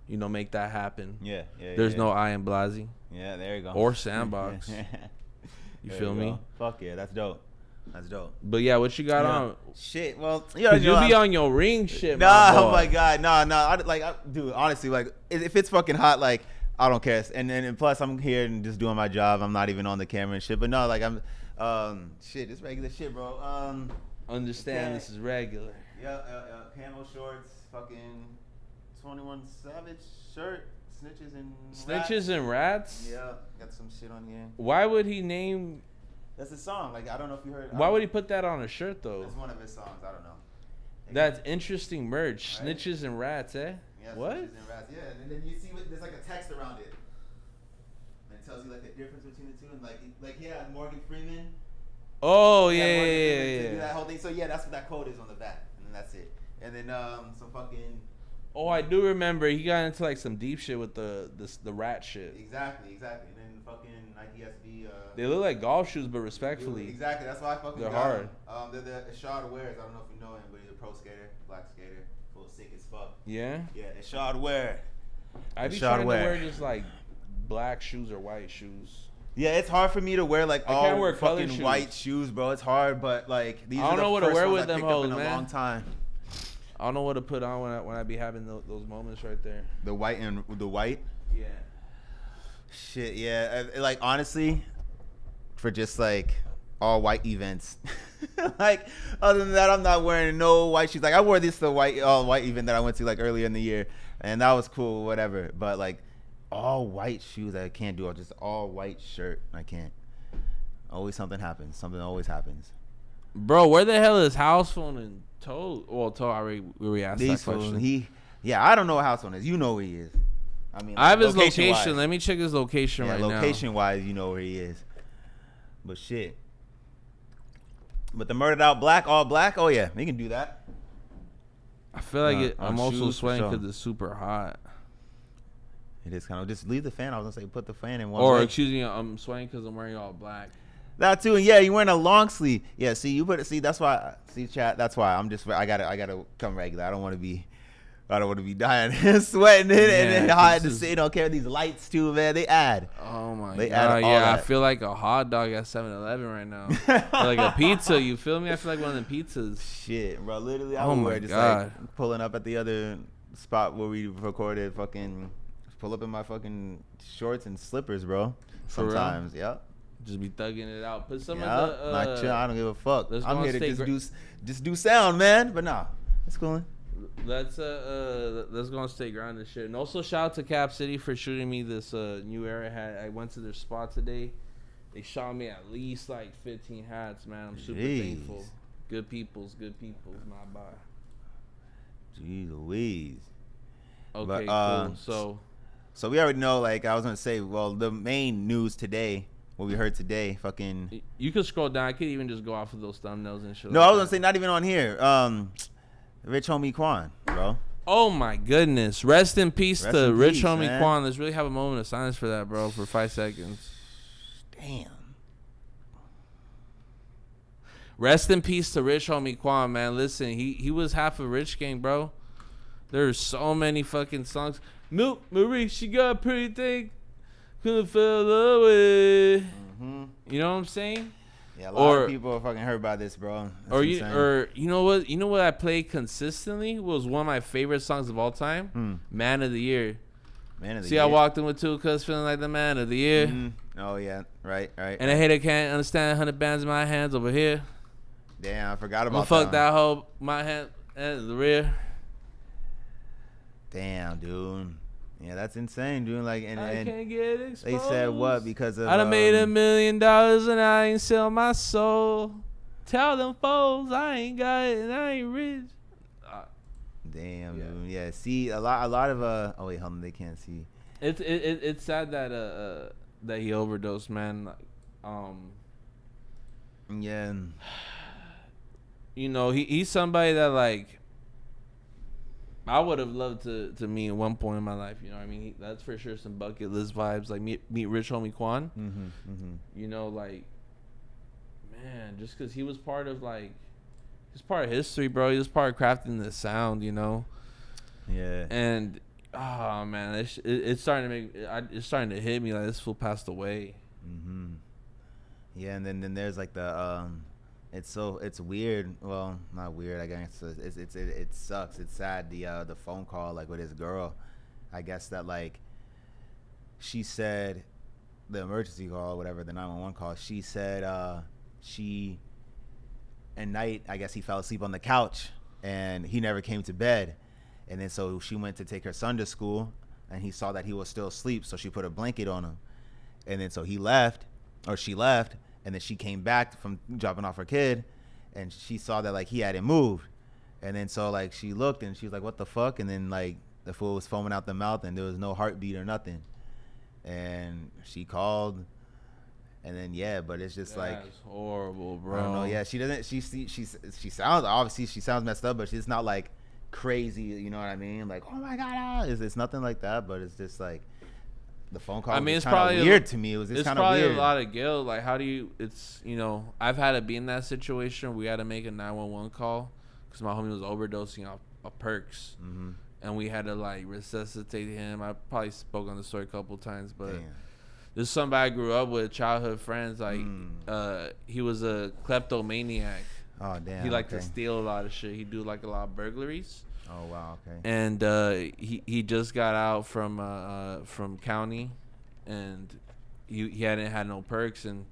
you know, make that happen. Yeah. There's no I in Blazzy. Yeah, there you go. Or Sandbox. You There feel me? go. Fuck yeah, that's dope. That's dope. But yeah, what you got on? Shit, well, You be on your ring shit, nah, my boy. oh my god, nah. Dude, honestly, like, if it's fucking hot, like, I don't care. And plus, I'm here and just doing my job. I'm not even on the camera and shit. But no, like, shit, it's regular shit, bro. Understand this is regular. Yeah, camo shorts, fucking 21 Savage shirt, snitches and rats. Yeah, got some shit on here. Why would he name? That's a song. Like, I don't know if you heard. Why would he put that on a shirt though? It's one of his songs. I don't know. That's interesting merch. Right? Snitches and rats, eh? Yeah, what? Snitches and rats. Yeah, and then you see there's like a text around it, and it tells you like the difference between the two, and like yeah, Morgan Freeman. Oh Morgan Freeman yeah. to do that whole thing. So yeah, that's what that code is on the back, and then that's it. And then some fucking. Oh, I do remember he got into like some deep shit with the rat shit. Exactly. And then fucking Nike SB. They look like golf shoes, but respectfully. Exactly. That's why I fucking. They're got hard. Them. They're the Ashad Wares. I don't know if you know him, but he's a pro skater, black skater, full sick as fuck. Yeah. Yeah, Ashad Ware. I be trying to wear just like black shoes or white shoes. Yeah, it's hard for me to wear like I can't all wear fucking shoes. white shoes, bro. It's hard, but like these I don't are the know what to first wear ones with I them picked up hoes, in a man. long time. I don't know what to put on when I be having those moments right there. The white and the white. Yeah. Shit, yeah. Like honestly, for just like all white events, like other than that, I'm not wearing no white shoes. Like I wore this all white event that I went to like earlier in the year, and that was cool, whatever. But like all white shoes, I can't do. Just all white shirt, I can't. Always something happens. Something always happens. Bro, where the hell is House Phone and Toe? Well, Toe already we asked that question. I don't know what House Phone is. You know where he is. I mean, I have his location. location-wise. Let me check his location right now. Location wise, you know where he is. But shit. But the murdered out black, all black. Oh yeah, we can do that. I feel like I'm also shoes, for sweating sure. because it's super hot. It is kind of just leave the fan. I was gonna say put the fan in one. Or way. excuse me, I'm sweating because I'm wearing all black. That too, and yeah, you wearing a long sleeve. Yeah, see, you put it. See, that's why. See, chat. That's why I'm just. I gotta come regular. I don't want to be dying sweating and then hot to sit. Don't care these lights too, man. They add. Oh my They god! add all Yeah, that. I feel like a hot dog at 7-Eleven right now. Or like a pizza. You feel me? I feel like one of them pizzas. Shit, bro. Literally, I Oh my were just God. like pulling up at the other spot where we recorded. Fucking pull up in my fucking shorts and slippers, bro. For real? Sometimes, yep. Just be thugging it out. Put some Yep. of the. Not chill. I don't give a fuck. let's I'm go here on to state just do sound, man. But nah, it's cool. Let's go on stay ground and shit. And also shout out to Cap City for shooting me this new era. I went to their spot today. They shot me at least like 15 hats, man. I'm super thankful. Good peoples, my boy. Jeez Louise. Okay, But, cool. So we already know, like I was gonna say, well, the main news today, what we heard today, fucking. You could scroll down. I could even just go off of those thumbnails and shit. No, I was gonna say not even on here. Rich homie Quan, bro. Oh my goodness! Rest in peace Rest to in Rich peace, homie man. Quan. Let's really have a moment of silence for that, bro, for 5 seconds. Damn. Rest in peace to Rich homie Quan, man. Listen, he was half a Rich gang, bro. There's so many fucking songs. Marie, she got a pretty thing. Couldn't fell away. Mm-hmm. You know what I'm saying? Yeah, a lot of people are fucking hurt by this, bro. That's insane. You know what? You know what I played consistently was one of my favorite songs of all time. Man of the Year. Man of the See, year. I walked in with 2 cuz feeling like the man of the year. Oh yeah, right. And a hater can't understand 100 bands in my hands over here. Damn, I forgot I'm gonna about fuck that hoe, my hand and the rear. Damn, dude. Yeah, that's insane, dude. Like, and can't get exposed. they said what because of I done made $1 million and I ain't sell my soul. Tell them folks I ain't got it and I ain't rich. Damn, dude. Yeah, see a lot of oh wait, hold on, they can't see. It's sad that that he overdosed, man. Yeah. You know, he's somebody that like I would have loved to meet at one point in my life. You know what I mean? That's for sure some bucket list vibes. Like meet rich homie Quan. You know, like, man, just because he was part of like, he's part of history, bro. He was part of crafting the sound, you know. Yeah. And oh man, it's starting to it's starting to hit me like this fool passed away. Yeah, and then there's like the it's weird. Well, not weird. I guess it sucks. It's sad. The phone call like with his girl. I guess that like she said the emergency call, whatever, the 911 call. She said she at night. I guess he fell asleep on the couch and he never came to bed. And then so she went to take her son to school and he saw that he was still asleep. So she put a blanket on him. And then so she left. And then she came back from dropping off her kid, and she saw that like he hadn't moved, and then so like she looked and she was like, "What the fuck?" And then like the fool was foaming out the mouth, and there was no heartbeat or nothing, and she called, and then but it's just like horrible, bro. I don't know. Yeah, she doesn't. She sounds obviously she sounds messed up, but she's not like crazy. You know what I mean? Like, oh my god, it's nothing like that, but it's just like. The phone call. I mean, it's probably weird to me. It was just kind of weird. It's probably a lot of guilt. Like, how do you? It's I've had to be in that situation. We had to make a 911 call because my homie was overdosing off perks, and we had to like resuscitate him. I probably spoke on the story a couple times, but this is somebody I grew up with, childhood friends. Like, he was a kleptomaniac. Oh damn! He liked to steal a lot of shit. He do like a lot of burglaries. Oh wow, okay. And he just got out from county, and he hadn't had no perks, and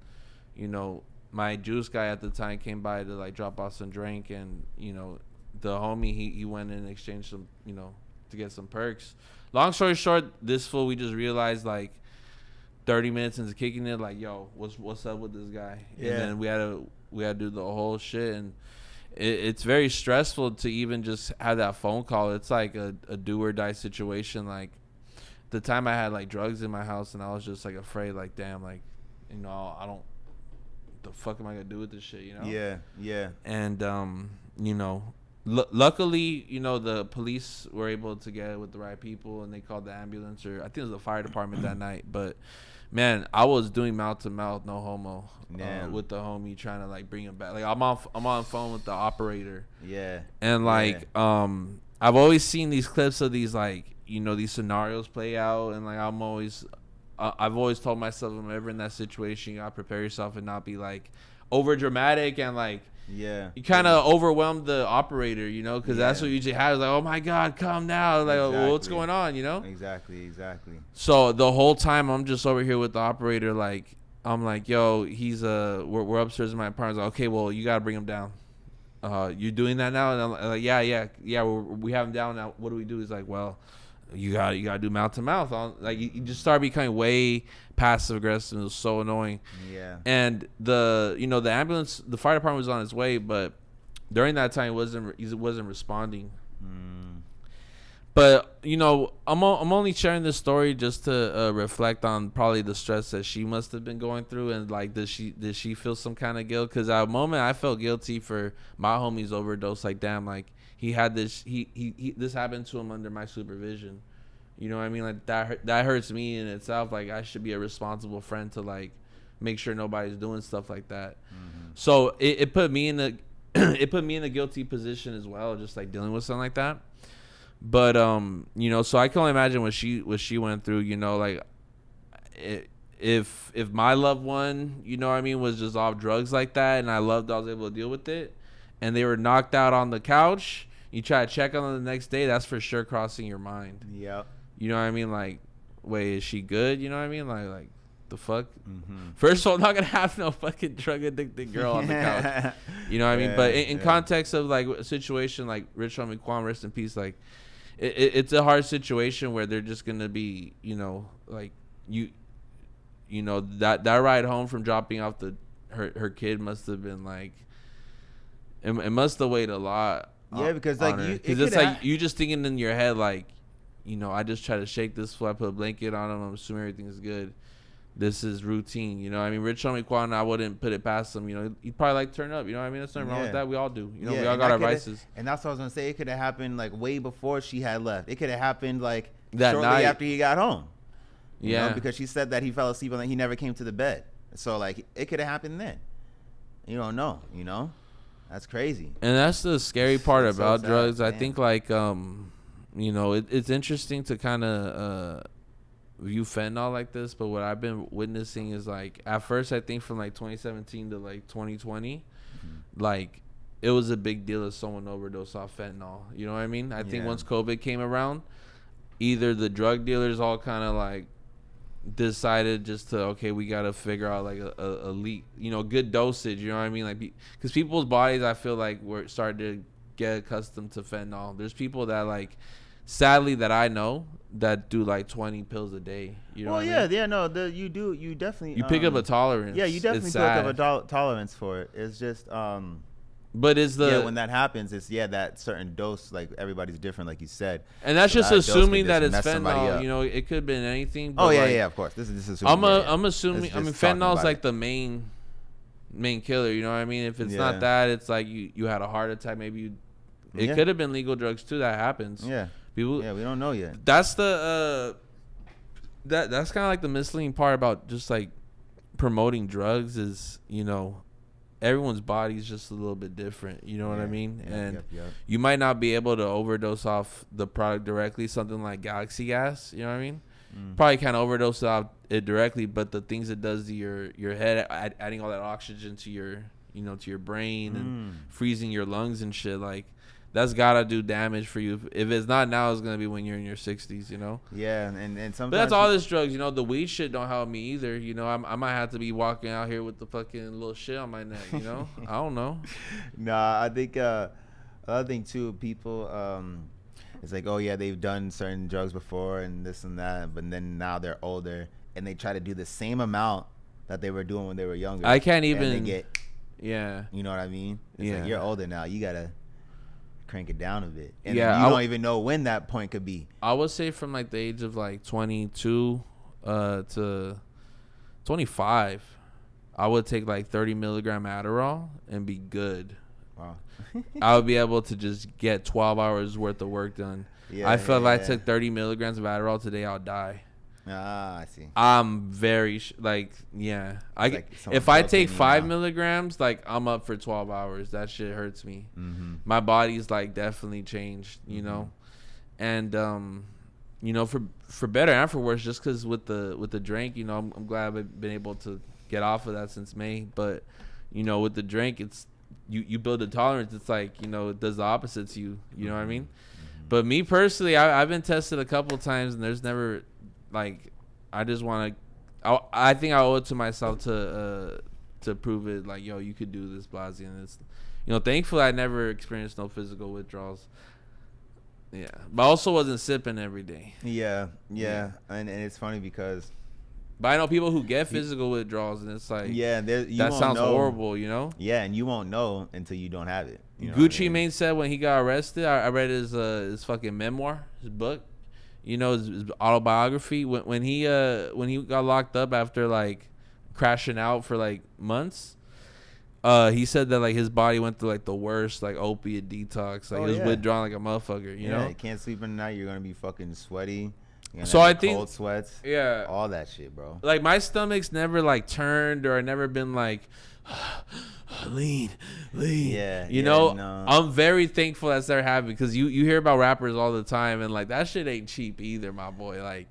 my juice guy at the time came by to like drop off some drink, and the homie he went in and exchanged some to get some perks. Long story short, this fool we just realized like 30 minutes into kicking it, like, yo, what's up with this guy? Yeah. And then we had to do the whole shit, and it's very stressful to even just have that phone call. It's like a do or die situation. Like the time I had like drugs in my house, and I was just like afraid, like, damn, like, I don't, the fuck am I gonna do with this shit, Yeah. And luckily, the police were able to get it with the right people, and they called the ambulance, or I think it was the fire department that night. But man, I was doing mouth to mouth, no homo, with the homie, trying to like bring him back. Like I'm on phone with the operator. Yeah. And like I've always seen these clips of these like these scenarios play out, and like I've always told myself, if I'm ever in that situation, you gotta prepare yourself and not be like over dramatic and like. Yeah, you kind of overwhelm the operator, because that's what usually happens. Like, oh my God, come now! Like, well, what's going on? Exactly. So the whole time I'm just over here with the operator. Like, I'm like, yo, he's we're upstairs in my apartment. Like, okay, well, you gotta bring him down. You doing that now? And I'm like, yeah. We have him down now. What do we do? He's like, well, you gotta do mouth to mouth. Like, you just start becoming way passive aggressive. It was so annoying. Yeah. And the ambulance, the fire department was on its way, but during that time he wasn't responding. But I'm only sharing this story just to reflect on probably the stress that she must have been going through, and like did she feel some kind of guilt? Because at a moment I felt guilty for my homie's overdose. Like, damn, like he had this this happened to him under my supervision. You know what I mean? Like that hurts me in itself. Like, I should be a responsible friend to like make sure nobody's doing stuff like that. So it put me in a guilty position as well, just like dealing with something like that. But so I can only imagine what she went through. Like if my loved one, was just off drugs like that, and I was able to deal with it, and they were knocked out on the couch, you try to check on them the next day, that's for sure crossing your mind. Yep. You know what I mean? Like, wait, is she good? You know what I mean? Like the fuck? First of all, I'm not gonna have no fucking drug addicted girl on the couch. You know what I mean? But in context of like a situation like Rich Homie Quan, rest in peace, like it's a hard situation where they're just gonna be, like that ride home from dropping off her kid must have been like, it must have weighed a lot. Yeah, because like it's like you just thinking in your head like, I just try to shake this foot, I put a blanket on him, I'm assuming everything's good. This is routine, I mean, Rich homie Quan, I wouldn't put it past him, he'd probably like turn up, I mean, there's nothing wrong with that. We all do, we all got our vices. And that's what I was gonna say. It could have happened like way before she had left. It could have happened like that shortly night after he got home. Yeah, because she said that he fell asleep and he never came to the bed. So like it could have happened then. You don't know, That's crazy. And that's the scary part about drugs. Damn. I think like it's interesting to kind of view fentanyl like this, but what I've been witnessing is like at first I think from like 2017 to like 2020, like it was a big deal if someone overdosed off fentanyl. You know what I mean? I think once COVID came around, either the drug dealers all kind of like decided just to, okay, we got to figure out like a good dosage, you know what I mean? Like, because people's bodies, I feel like were starting to get accustomed to fentanyl. There's people that like, sadly, that I know that do like 20 pills a day. You know? You definitely you pick up a tolerance. Yeah, you definitely pick up a tolerance for it. It's just but is when that happens, it's that certain dose, like everybody's different, like you said, and that's just assuming that it's fentanyl. It could have been anything. But of course. This is assuming. I'm assuming. I mean, fentanyl is like the main killer. You know what I mean? If it's not that, it's like you had a heart attack. Maybe it could have been legal drugs too. That happens. Yeah. People. Yeah, we don't know yet. That's the that's kind of like the misleading part about just like promoting drugs is everyone's body's just a little bit different, you know what I mean? And you might not be able to overdose off the product directly, something like Galaxy Gas, you know what I mean? Probably can't overdose off it directly, but the things it does to your head, adding all that oxygen to your to your brain and freezing your lungs and shit, like that's gotta do damage for you. If it's not now, it's gonna be when you're in your 60s, Yeah, and sometimes. But that's all this drugs, the weed shit don't help me either. I might have to be walking out here with the fucking little shit on my neck. I don't know. Nah, I think other thing too, people it's like, oh yeah, they've done certain drugs before and this and that, but then now they're older and they try to do the same amount that they were doing when they were younger. I can't even. And they get, you know what I mean? It's like you're older now. You gotta crank it down a bit, and you don't even know when that point could be. I would say from like the age of like 22 to 25, I would take like 30 milligram Adderall and be good. Wow. I would be able to just get 12 hours worth of work done. I felt if I took 30 milligrams of Adderall today, I'll die. I see. I'm very if I take 5 milligrams, like I'm up for 12 hours. That shit hurts me. My body's like definitely changed, and for better and for worse, just because with the drink, I'm glad I've been able to get off of that since May. But with the drink, it's you build a tolerance. It's like it does the opposite to you. You know what I mean? But me personally, I've been tested a couple of times, and there's never. Like, I just want to. I think I owe it to myself to prove it. Like, yo, you could do this, Blazzy, and it's, thankfully I never experienced no physical withdrawals. Yeah, but I also wasn't sipping every day. Yeah. And it's funny because. But I know people who get physical withdrawals, and it's like, that sounds horrible, Yeah, and you won't know until you don't have it. Gucci Mane said when he got arrested, I read his fucking memoir, his book. His autobiography, when he got locked up after like crashing out for like months, he said that like his body went through like the worst like opiate detox, like he was withdrawn like a motherfucker, you know? You can't sleep at night, you're gonna be fucking sweaty. So I think cold sweats, all that shit, bro. Like my stomach's never like turned, or I never been like lean. I'm very thankful that's never happened, because you hear about rappers all the time, and like that shit ain't cheap either, my boy. Like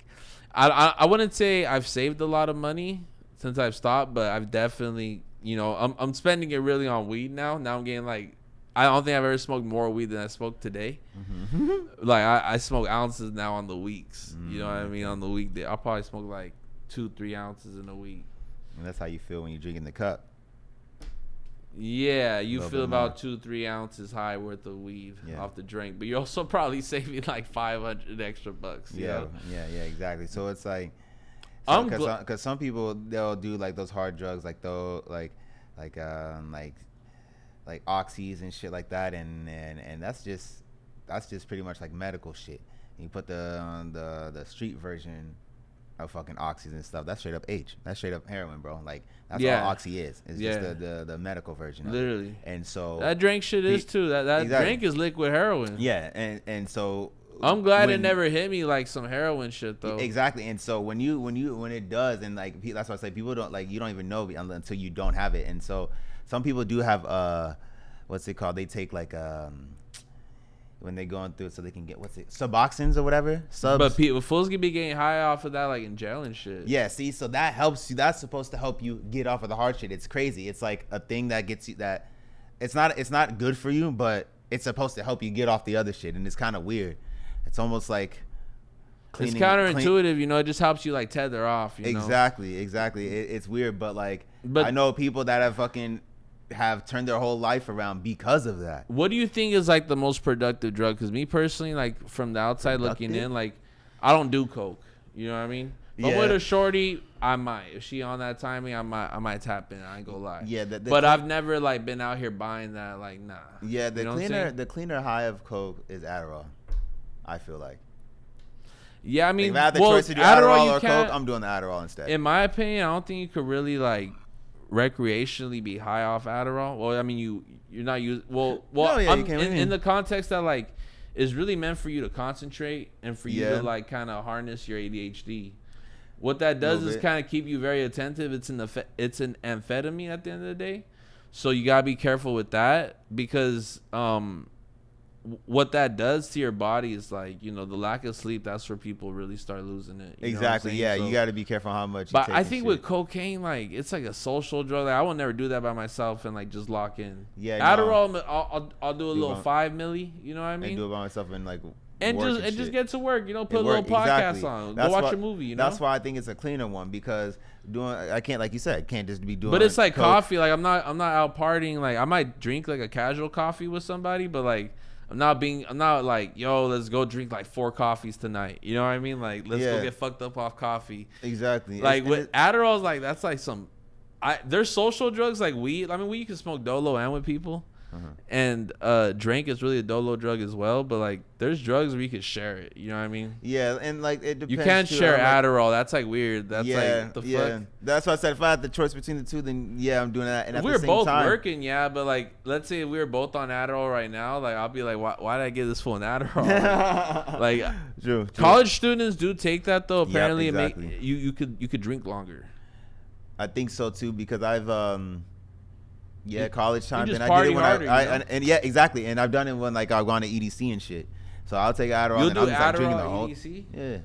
I wouldn't say I've saved a lot of money since I've stopped, but I've definitely, I'm spending it really on weed now. Now I'm getting like, I don't think I've ever smoked more weed than I smoked today. Like I smoke ounces now on the weeks. You know what I mean? On the weekday, I'll probably smoke like 2-3 ounces in a week. And that's how you feel when you're drinking the cup. Yeah, you little feel bit about more. 2-3 ounces high worth of weed Yeah. off the drink, but you're also probably saving like 500 extra bucks. You know? Yeah, exactly. So it's like, so I'm gl- because some people they'll do like those hard drugs, like though like like oxys and shit like that, and that's just pretty much like medical shit. You put the street version of fucking oxys and stuff. That's straight up H. That's straight up heroin, bro. Like that's all oxy is. It's just the medical version of literally. it. And so That drink shit is too. That exactly. drink is liquid heroin. Yeah, and so I'm glad it never hit me like some heroin shit though. Exactly. And so when it does, and like that's why I say people don't like, you don't even know until you don't have it. And so some people do have what's it called? They take like when they're going through it, so they can get Suboxones or whatever. But fools can be getting high off of that like in jail and shit. Yeah, see, so that helps you. That's supposed to help you get off of the hard shit. It's crazy. It's like a thing that gets you that it's not good for you, but it's supposed to help you get off the other shit. And it's kind of weird. It's almost like it's counterintuitive, you know. It just helps you like tether off. You know? Exactly. It's weird, but I know people that have turned their whole life around because of that. What do you think is like the most productive drug? Because me personally, like from the outside looking in, like I don't do coke. You know what I mean? If I'm with a shorty, I might. If she on that timing, I might tap in. I ain't gonna lie. Yeah, but I've never like been out here buying that. Like nah. Yeah, the cleaner high of coke is Adderall. I feel like. Yeah, I mean, if I had the choice to do Adderall or coke, I'm doing the Adderall instead. In my opinion, I don't think you could really like recreationally be high off Adderall. Well, I mean, you're not using. Well, no, yeah, you can, in the context that like is really meant for you to concentrate and for you to like kind of harness your ADHD. What that does is kind of keep you very attentive. It's an amphetamine at the end of the day, so you gotta be careful with that because what that does to your body is like, you know, the lack of sleep. That's where people really start losing it. Exactly. Yeah, so, you got to be careful how much. But I think with cocaine, like it's like a social drug. Like, I will never do that by myself and like just lock in. Yeah. Adderall, I'll do a little 5 milli. You know what I mean? And do it by myself and like. And just get to work. You know, put a little podcast on. Go watch a movie. You know. That's why I think it's a cleaner one because I can't, like you said, can't just be doing. But it's like coke. Coffee. Like I'm not out partying. Like I might drink like a casual coffee with somebody, but like. I'm not like, yo, let's go drink like 4 coffees tonight. You know what I mean? Like, let's go get fucked up off coffee. Exactly. Like with Adderall's, like that's like there's social drugs like weed. I mean, weed you can smoke dolo and with people. And drink is really a dolo drug as well, but like there's drugs where you can share it. You know what I mean? Yeah, and like it depends. You can't share Adderall. That's like weird. That's like the fuck. That's why I said if I had the choice between the two, then yeah, I'm doing that. And if we were both working, but like let's say if we were both on Adderall right now, like I'll be like, why did I give this fool an Adderall? Like, true. College students do take that though. Apparently, exactly. it you could drink longer. I think so too because I've college time. You just and I did it when harder, and yeah, exactly. And I've done it when like I've gone to EDC and shit. So I'll take Adderall. You'll and do I'm just like drinking Adderall the whole. EDC? Yeah,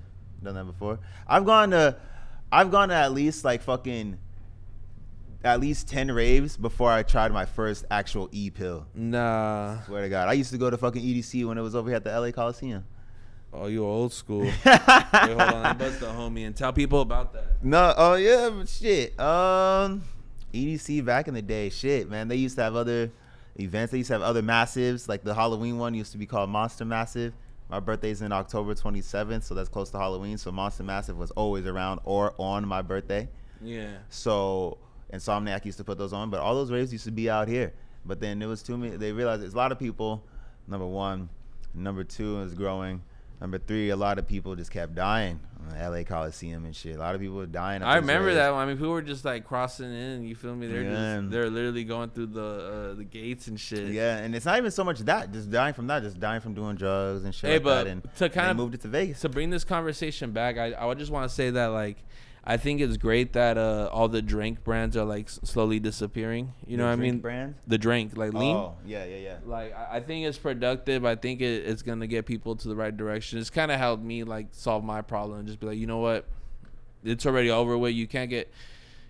done that before. I've gone to at least like fucking at least 10 raves before I tried my first actual E pill. Nah. Swear to God, I used to go to fucking EDC when it was over here at the LA Coliseum. Oh, you old school. Wait, hold on. Let me bust the homie and tell people about that. No, oh yeah, but shit. EDC back in the day, shit, man. They used to have other events. They used to have other massives. Like the Halloween one used to be called Monster Massive. My birthday's in October 27th, so that's close to Halloween. So Monster Massive was always around or on my birthday. Yeah. So Insomniac used to put those on, but all those raves used to be out here. But then it was too many. They realized there's a lot of people. Number one. Number two is growing. Number 3, a lot of people just kept dying on the LA Coliseum and shit. A lot of people were dying. I remember that one. I mean, people were just like crossing in. You feel me? They're literally going through the gates and shit. Yeah, and it's not even so much that. Just dying from that. Just dying from doing drugs and shit like that. And to kind of moved it to Vegas. To bring this conversation back, I just want to say that like I think it's great that all the drink brands are like slowly disappearing. You know what I mean? Brands? The drink, like lean. Oh, yeah. Like I think it's productive. I think it's gonna get people to the right direction. It's kind of helped me like solve my problem and just be like, you know what, it's already over with. You can't get,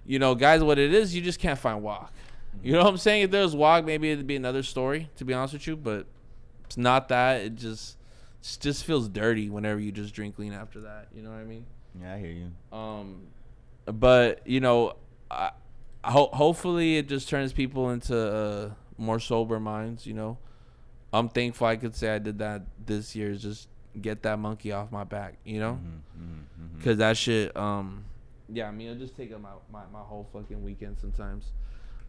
you know, guys. What it is, you just can't find walk. You know what I'm saying? If there was walk, maybe it'd be another story. To be honest with you, but it's not that. It just feels dirty whenever you just drink lean after that. You know what I mean? Yeah, I hear you. But you know, hopefully it just turns people into more sober minds. You know, I'm thankful I could say I did that this year. Is just get that monkey off my back. You know, because that shit. Yeah, I mean, it'll just take up my whole fucking weekend sometimes.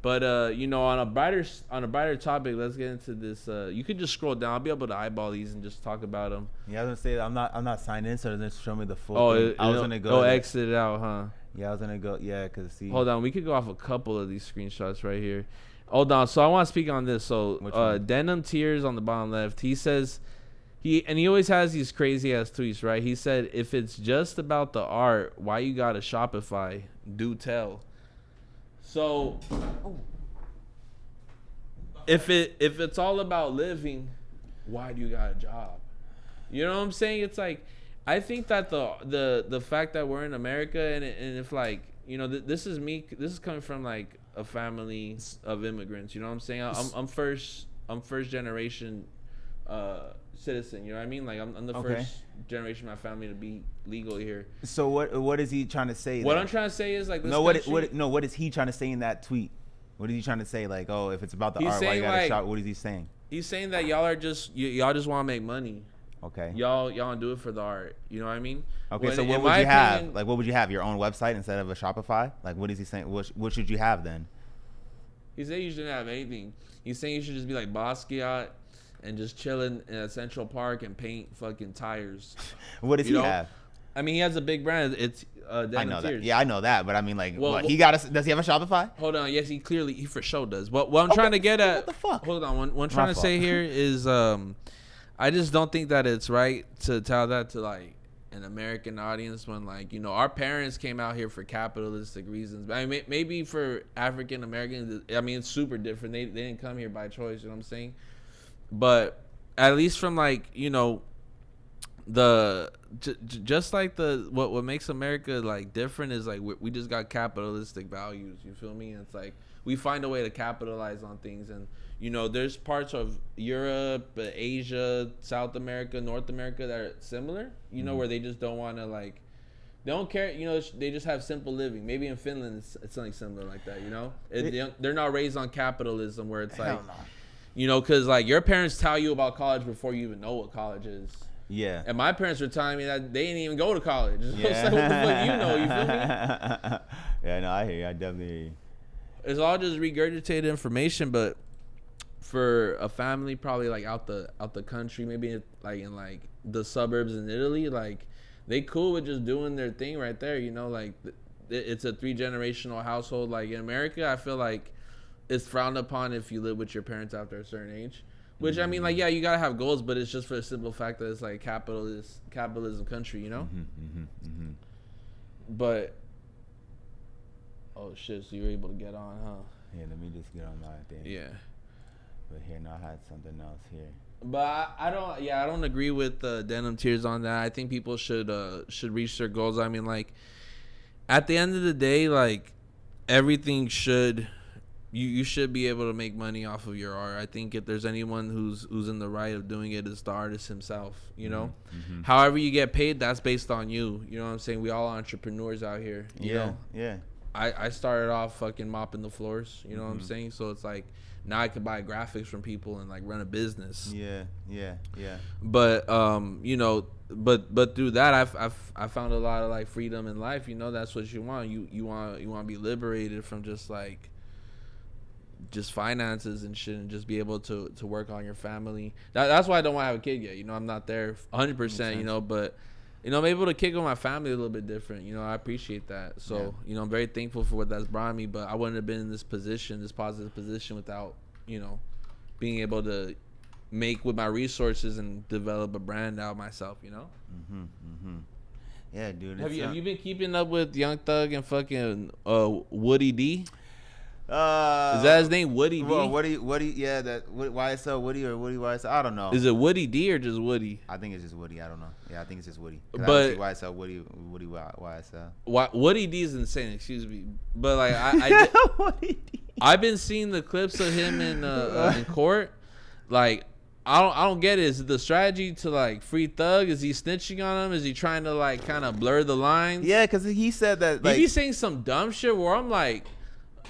But you know, on a brighter topic, let's get into this. You could just scroll down. I'll be able to eyeball these and just talk about them. Yeah, I was gonna say I'm not signed in, so just show me the full. Oh, I was gonna go. Exit it out, huh? Yeah, I was gonna go. Yeah, cause see. Hold on, we could go off a couple of these screenshots right here. Hold on, so I want to speak on this. So, Denim Tears on the bottom left. He says he always has these crazy ass tweets, right? He said, "If it's just about the art, why you got a Shopify? Do tell." So, if it's all about living, why do you got a job? You know what I'm saying? It's like, I think that the fact that we're in America and if like, you know, this is coming from like a family of immigrants. You know what I'm saying? I'm first generation citizen. You know what I mean? Like I'm the first generation of my family to be legal here. So what is he trying to say? What I'm trying to say is like this what is he trying to say in that tweet? What is he trying to say? Like, oh, if it's about the art, why you gotta shop? What is he saying? He's saying that y'all just want to make money. Okay. Y'all don't do it for the art. You know what I mean? Okay. So what would you have? Like, what would you have? Your own website instead of a Shopify? Like, what is he saying? What should you have then? He said you shouldn't have anything. He's saying you should just be like Basquiat and just chilling in a Central Park and paint fucking tires. What does he have? I mean, he has a big brand. It's I know Tears. that. Yeah, I know that. But I mean, like, does he have a Shopify? Hold on. Yes, he for sure does. What I'm trying to get at. What the fuck? Hold on. What I'm trying to say here is, I just don't think that it's right to tell that to like an American audience when, like, you know, our parents came out here for capitalistic reasons. I mean, maybe for African Americans, I mean, it's super different. They didn't come here by choice. You know what I'm saying? But at least from like, you know, just like what makes America like different is like we just got capitalistic values. You feel me? And it's like we find a way to capitalize on things. And you know, there's parts of Europe, Asia, South America, North America that are similar. You know, where they just don't want to like, they don't care. You know, they just have simple living. Maybe in Finland it's something similar like that. You know, they're not raised on capitalism where it's like, you know, because like your parents tell you about college before you even know what college is. Yeah. And my parents were telling me that they didn't even go to college. Yeah. So what the fuck you know? You feel me? Yeah, no, I hear you. I definitely hear you. It's all just regurgitated information, but for a family probably like out the country, maybe like in like the suburbs in Italy, like they cool with just doing their thing right there. You know, like it's a 3-generational household. Like in America, I feel like it's frowned upon if you live with your parents after a certain age. Which, I mean, like, yeah, you gotta have goals, but it's just for the simple fact that it's like capitalism country, you know? But, oh shit, so you were able to get on, huh? Yeah, let me just get on my thing. Yeah. But here, now I had something else here. But I don't agree with Denim Tears on that. I think people should reach their goals. I mean, like, at the end of the day, like, everything should... You should be able to make money off of your art. I think if there's anyone who's in the right of doing it, it's the artist himself, you know? However you get paid, that's based on you. You know what I'm saying? We all entrepreneurs out here, you know? Yeah. I started off fucking mopping the floors, you know what I'm saying? So it's like, now I can buy graphics from people and like run a business. Yeah. But, you know, but through that, I found a lot of like freedom in life. You know, that's what you want. You want to be liberated from just like, just finances and shit, and just be able to work on your family. That's why I don't want to have a kid yet. You know, I'm not there 100%, you know, but, you know, I'm able to kick with my family a little bit different. You know, I appreciate that. So, you know, I'm very thankful for what that's brought me, but I wouldn't have been in this positive position without, you know, being able to make with my resources and develop a brand out myself, you know? Yeah, dude. Have you been keeping up with Young Thug and fucking Woody D? Is that his name, Woody D? Well, Woody, yeah, that YSL Woody or Woody YSL. I don't know. Is it Woody D or just Woody? I think it's just Woody. I don't know. Yeah, I think it's just Woody. But YSL Woody YSL. Woody D is insane. Excuse me, but like Woody D. I've been seeing the clips of him in court. Like I don't get it. Is it the strategy to like free Thug? Is he snitching on him? Is he trying to like kind of blur the lines? Yeah, because he said that like he be saying some dumb shit where I'm like.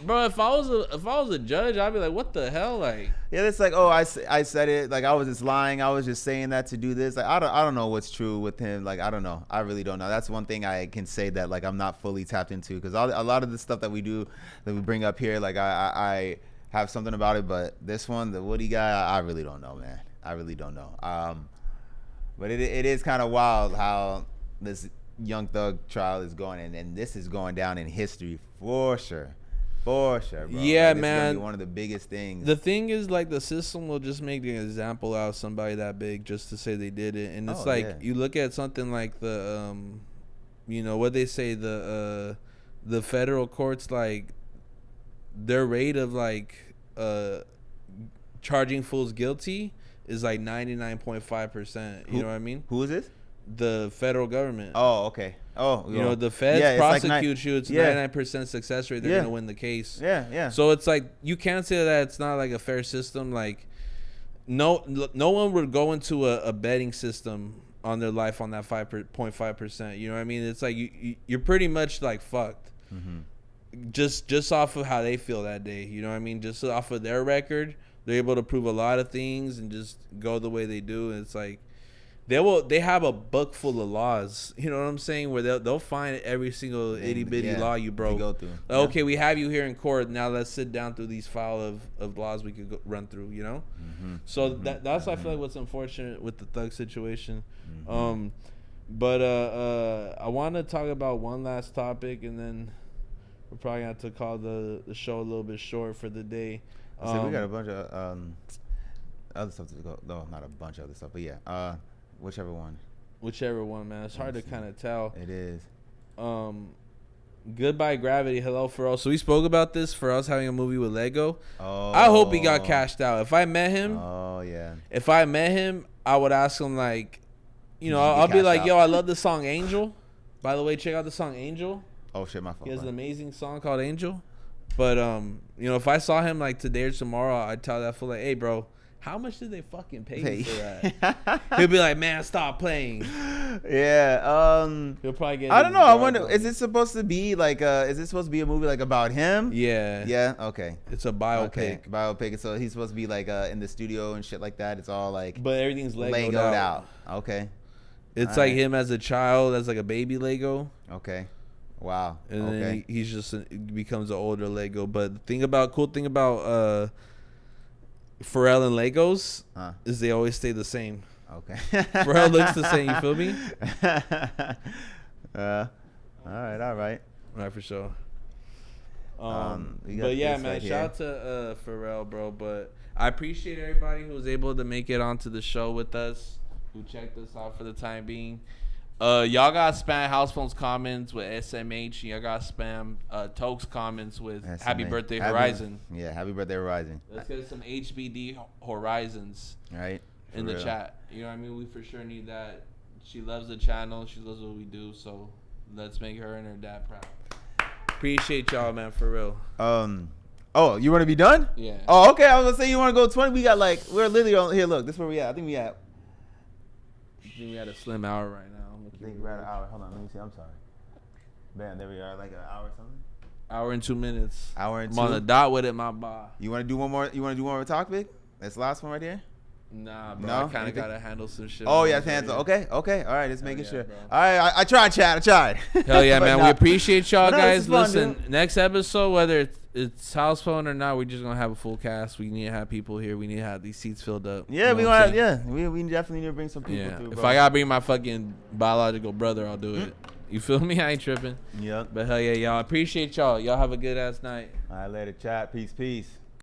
Bro, if I was a judge, I'd be like, what the hell, like. Yeah, it's like, oh, I said it, like I was just lying. I was just saying that to do this. Like I don't know what's true with him. Like I don't know. I really don't know. That's one thing I can say that like I'm not fully tapped into, because a lot of the stuff that we do, that we bring up here, like I have something about it, but this one, the Woody guy, I really don't know, man. I really don't know. But it is kind of wild how this Young Thug trial is going, and this is going down in history for sure. For sure, bro. Yeah, like, man. This is gonna be one of the biggest things. The thing is, like, the system will just make an example out of somebody that big just to say they did it. And it's you look at something like the, you know, what they say, the federal courts, like, their rate of, like, charging fools guilty is, like, 99.5%. You know what I mean? Who is this? The federal government. Oh, okay. Oh, you know, the feds prosecute you. It's 99% success rate. They're gonna win the case. Yeah. So it's like you can't say that it's not like a fair system. Like, no one would go into a betting system on their life on that 5.5%. You know what I mean? It's like you're pretty much like fucked. Mm-hmm. Just off of how they feel that day. You know what I mean? Just off of their record, they're able to prove a lot of things and just go the way they do. And it's like. They have a book full of laws, you know what I'm saying, where they'll find every single itty bitty law you broke. Go through. Okay, we have you here in court. Now let's sit down through these file of laws we could run through, you know. Mm-hmm. So that's I feel like what's unfortunate with the Thug situation. Mm-hmm. But I want to talk about one last topic, and then we're probably gonna have to call the show a little bit short for the day. So we got a bunch of other stuff to go. No, not a bunch of other stuff, but yeah. Whichever one, man. It's hard to kind of tell. It is. Goodbye Gravity. Hello Pharrell. So we spoke about this. Pharrell's having a movie with Lego. Oh. I hope he got cashed out. If I met him. Oh yeah. If I met him, I would ask him like, you know, I'll be like, yo, I love the song Angel. By the way, check out the song Angel. Oh shit, my fault. He has an amazing song called Angel. But you know, if I saw him like today or tomorrow, I'd tell that fool like, hey, bro. How much did they fucking pay you for that? He'll be like, man, stop playing. Yeah. He'll probably get. I don't know. I wonder. Is it supposed to be like? Is it supposed to be a movie like about him? Yeah. Yeah. Okay. It's a biopic. Okay. Biopic. So he's supposed to be like in the studio and shit like that. It's all like. But everything's Lego'd out. Okay. It's all like him as a child, as like a baby Lego. Okay. Wow. And then he's just becomes an older Lego. But the cool thing about Pharrell and Legos is they always stay the same. Okay. Pharrell looks the same. You feel me? All right. Right, for sure. But yeah, man, right shout out to Pharrell, bro. But I appreciate everybody who was able to make it onto the show with us, who checked us out for the time being. Y'all got spam House Phone's comments with SMH. Y'all got spam Toke's comments with SMH. Happy Birthday Horizon. Yeah, Happy Birthday Horizon. Let's get some HBD Horizons in the chat. You know what I mean? We for sure need that. She loves the channel. She loves what we do. So let's make her and her dad proud. Appreciate y'all, man, for real. Oh, you want to be done? Yeah. Oh, okay. I was gonna say you want to go 20. We got we're literally on here. Look, this is where we at. I think we had a slim hour right now. I think we're at an hour. Hold on, let me see. I'm sorry. Man, there we are. Like an hour or something. Hour and 2 minutes. Hour and 2. I'm on the dot with it, my boy. You want to do one more? You want to do one more topic? That's the last one right here. Nah, bro. No? I kind of gotta handle some shit. Oh yeah, hands. Okay. All right, just making sure. Bro. All right, I tried, Chad. I tried. Hell yeah, man. We appreciate y'all, guys. Listen, next episode, whether it's House Phone or not, we're just gonna have a full cast. We need to have people here. We need to have these seats filled up. Yeah, we want. Yeah, we definitely need to bring some people through. Bro. If I gotta bring my fucking biological brother, I'll do it. You feel me? I ain't tripping. Yep. But hell yeah, y'all. Appreciate y'all. Y'all have a good ass night. All right, later, chat. Peace.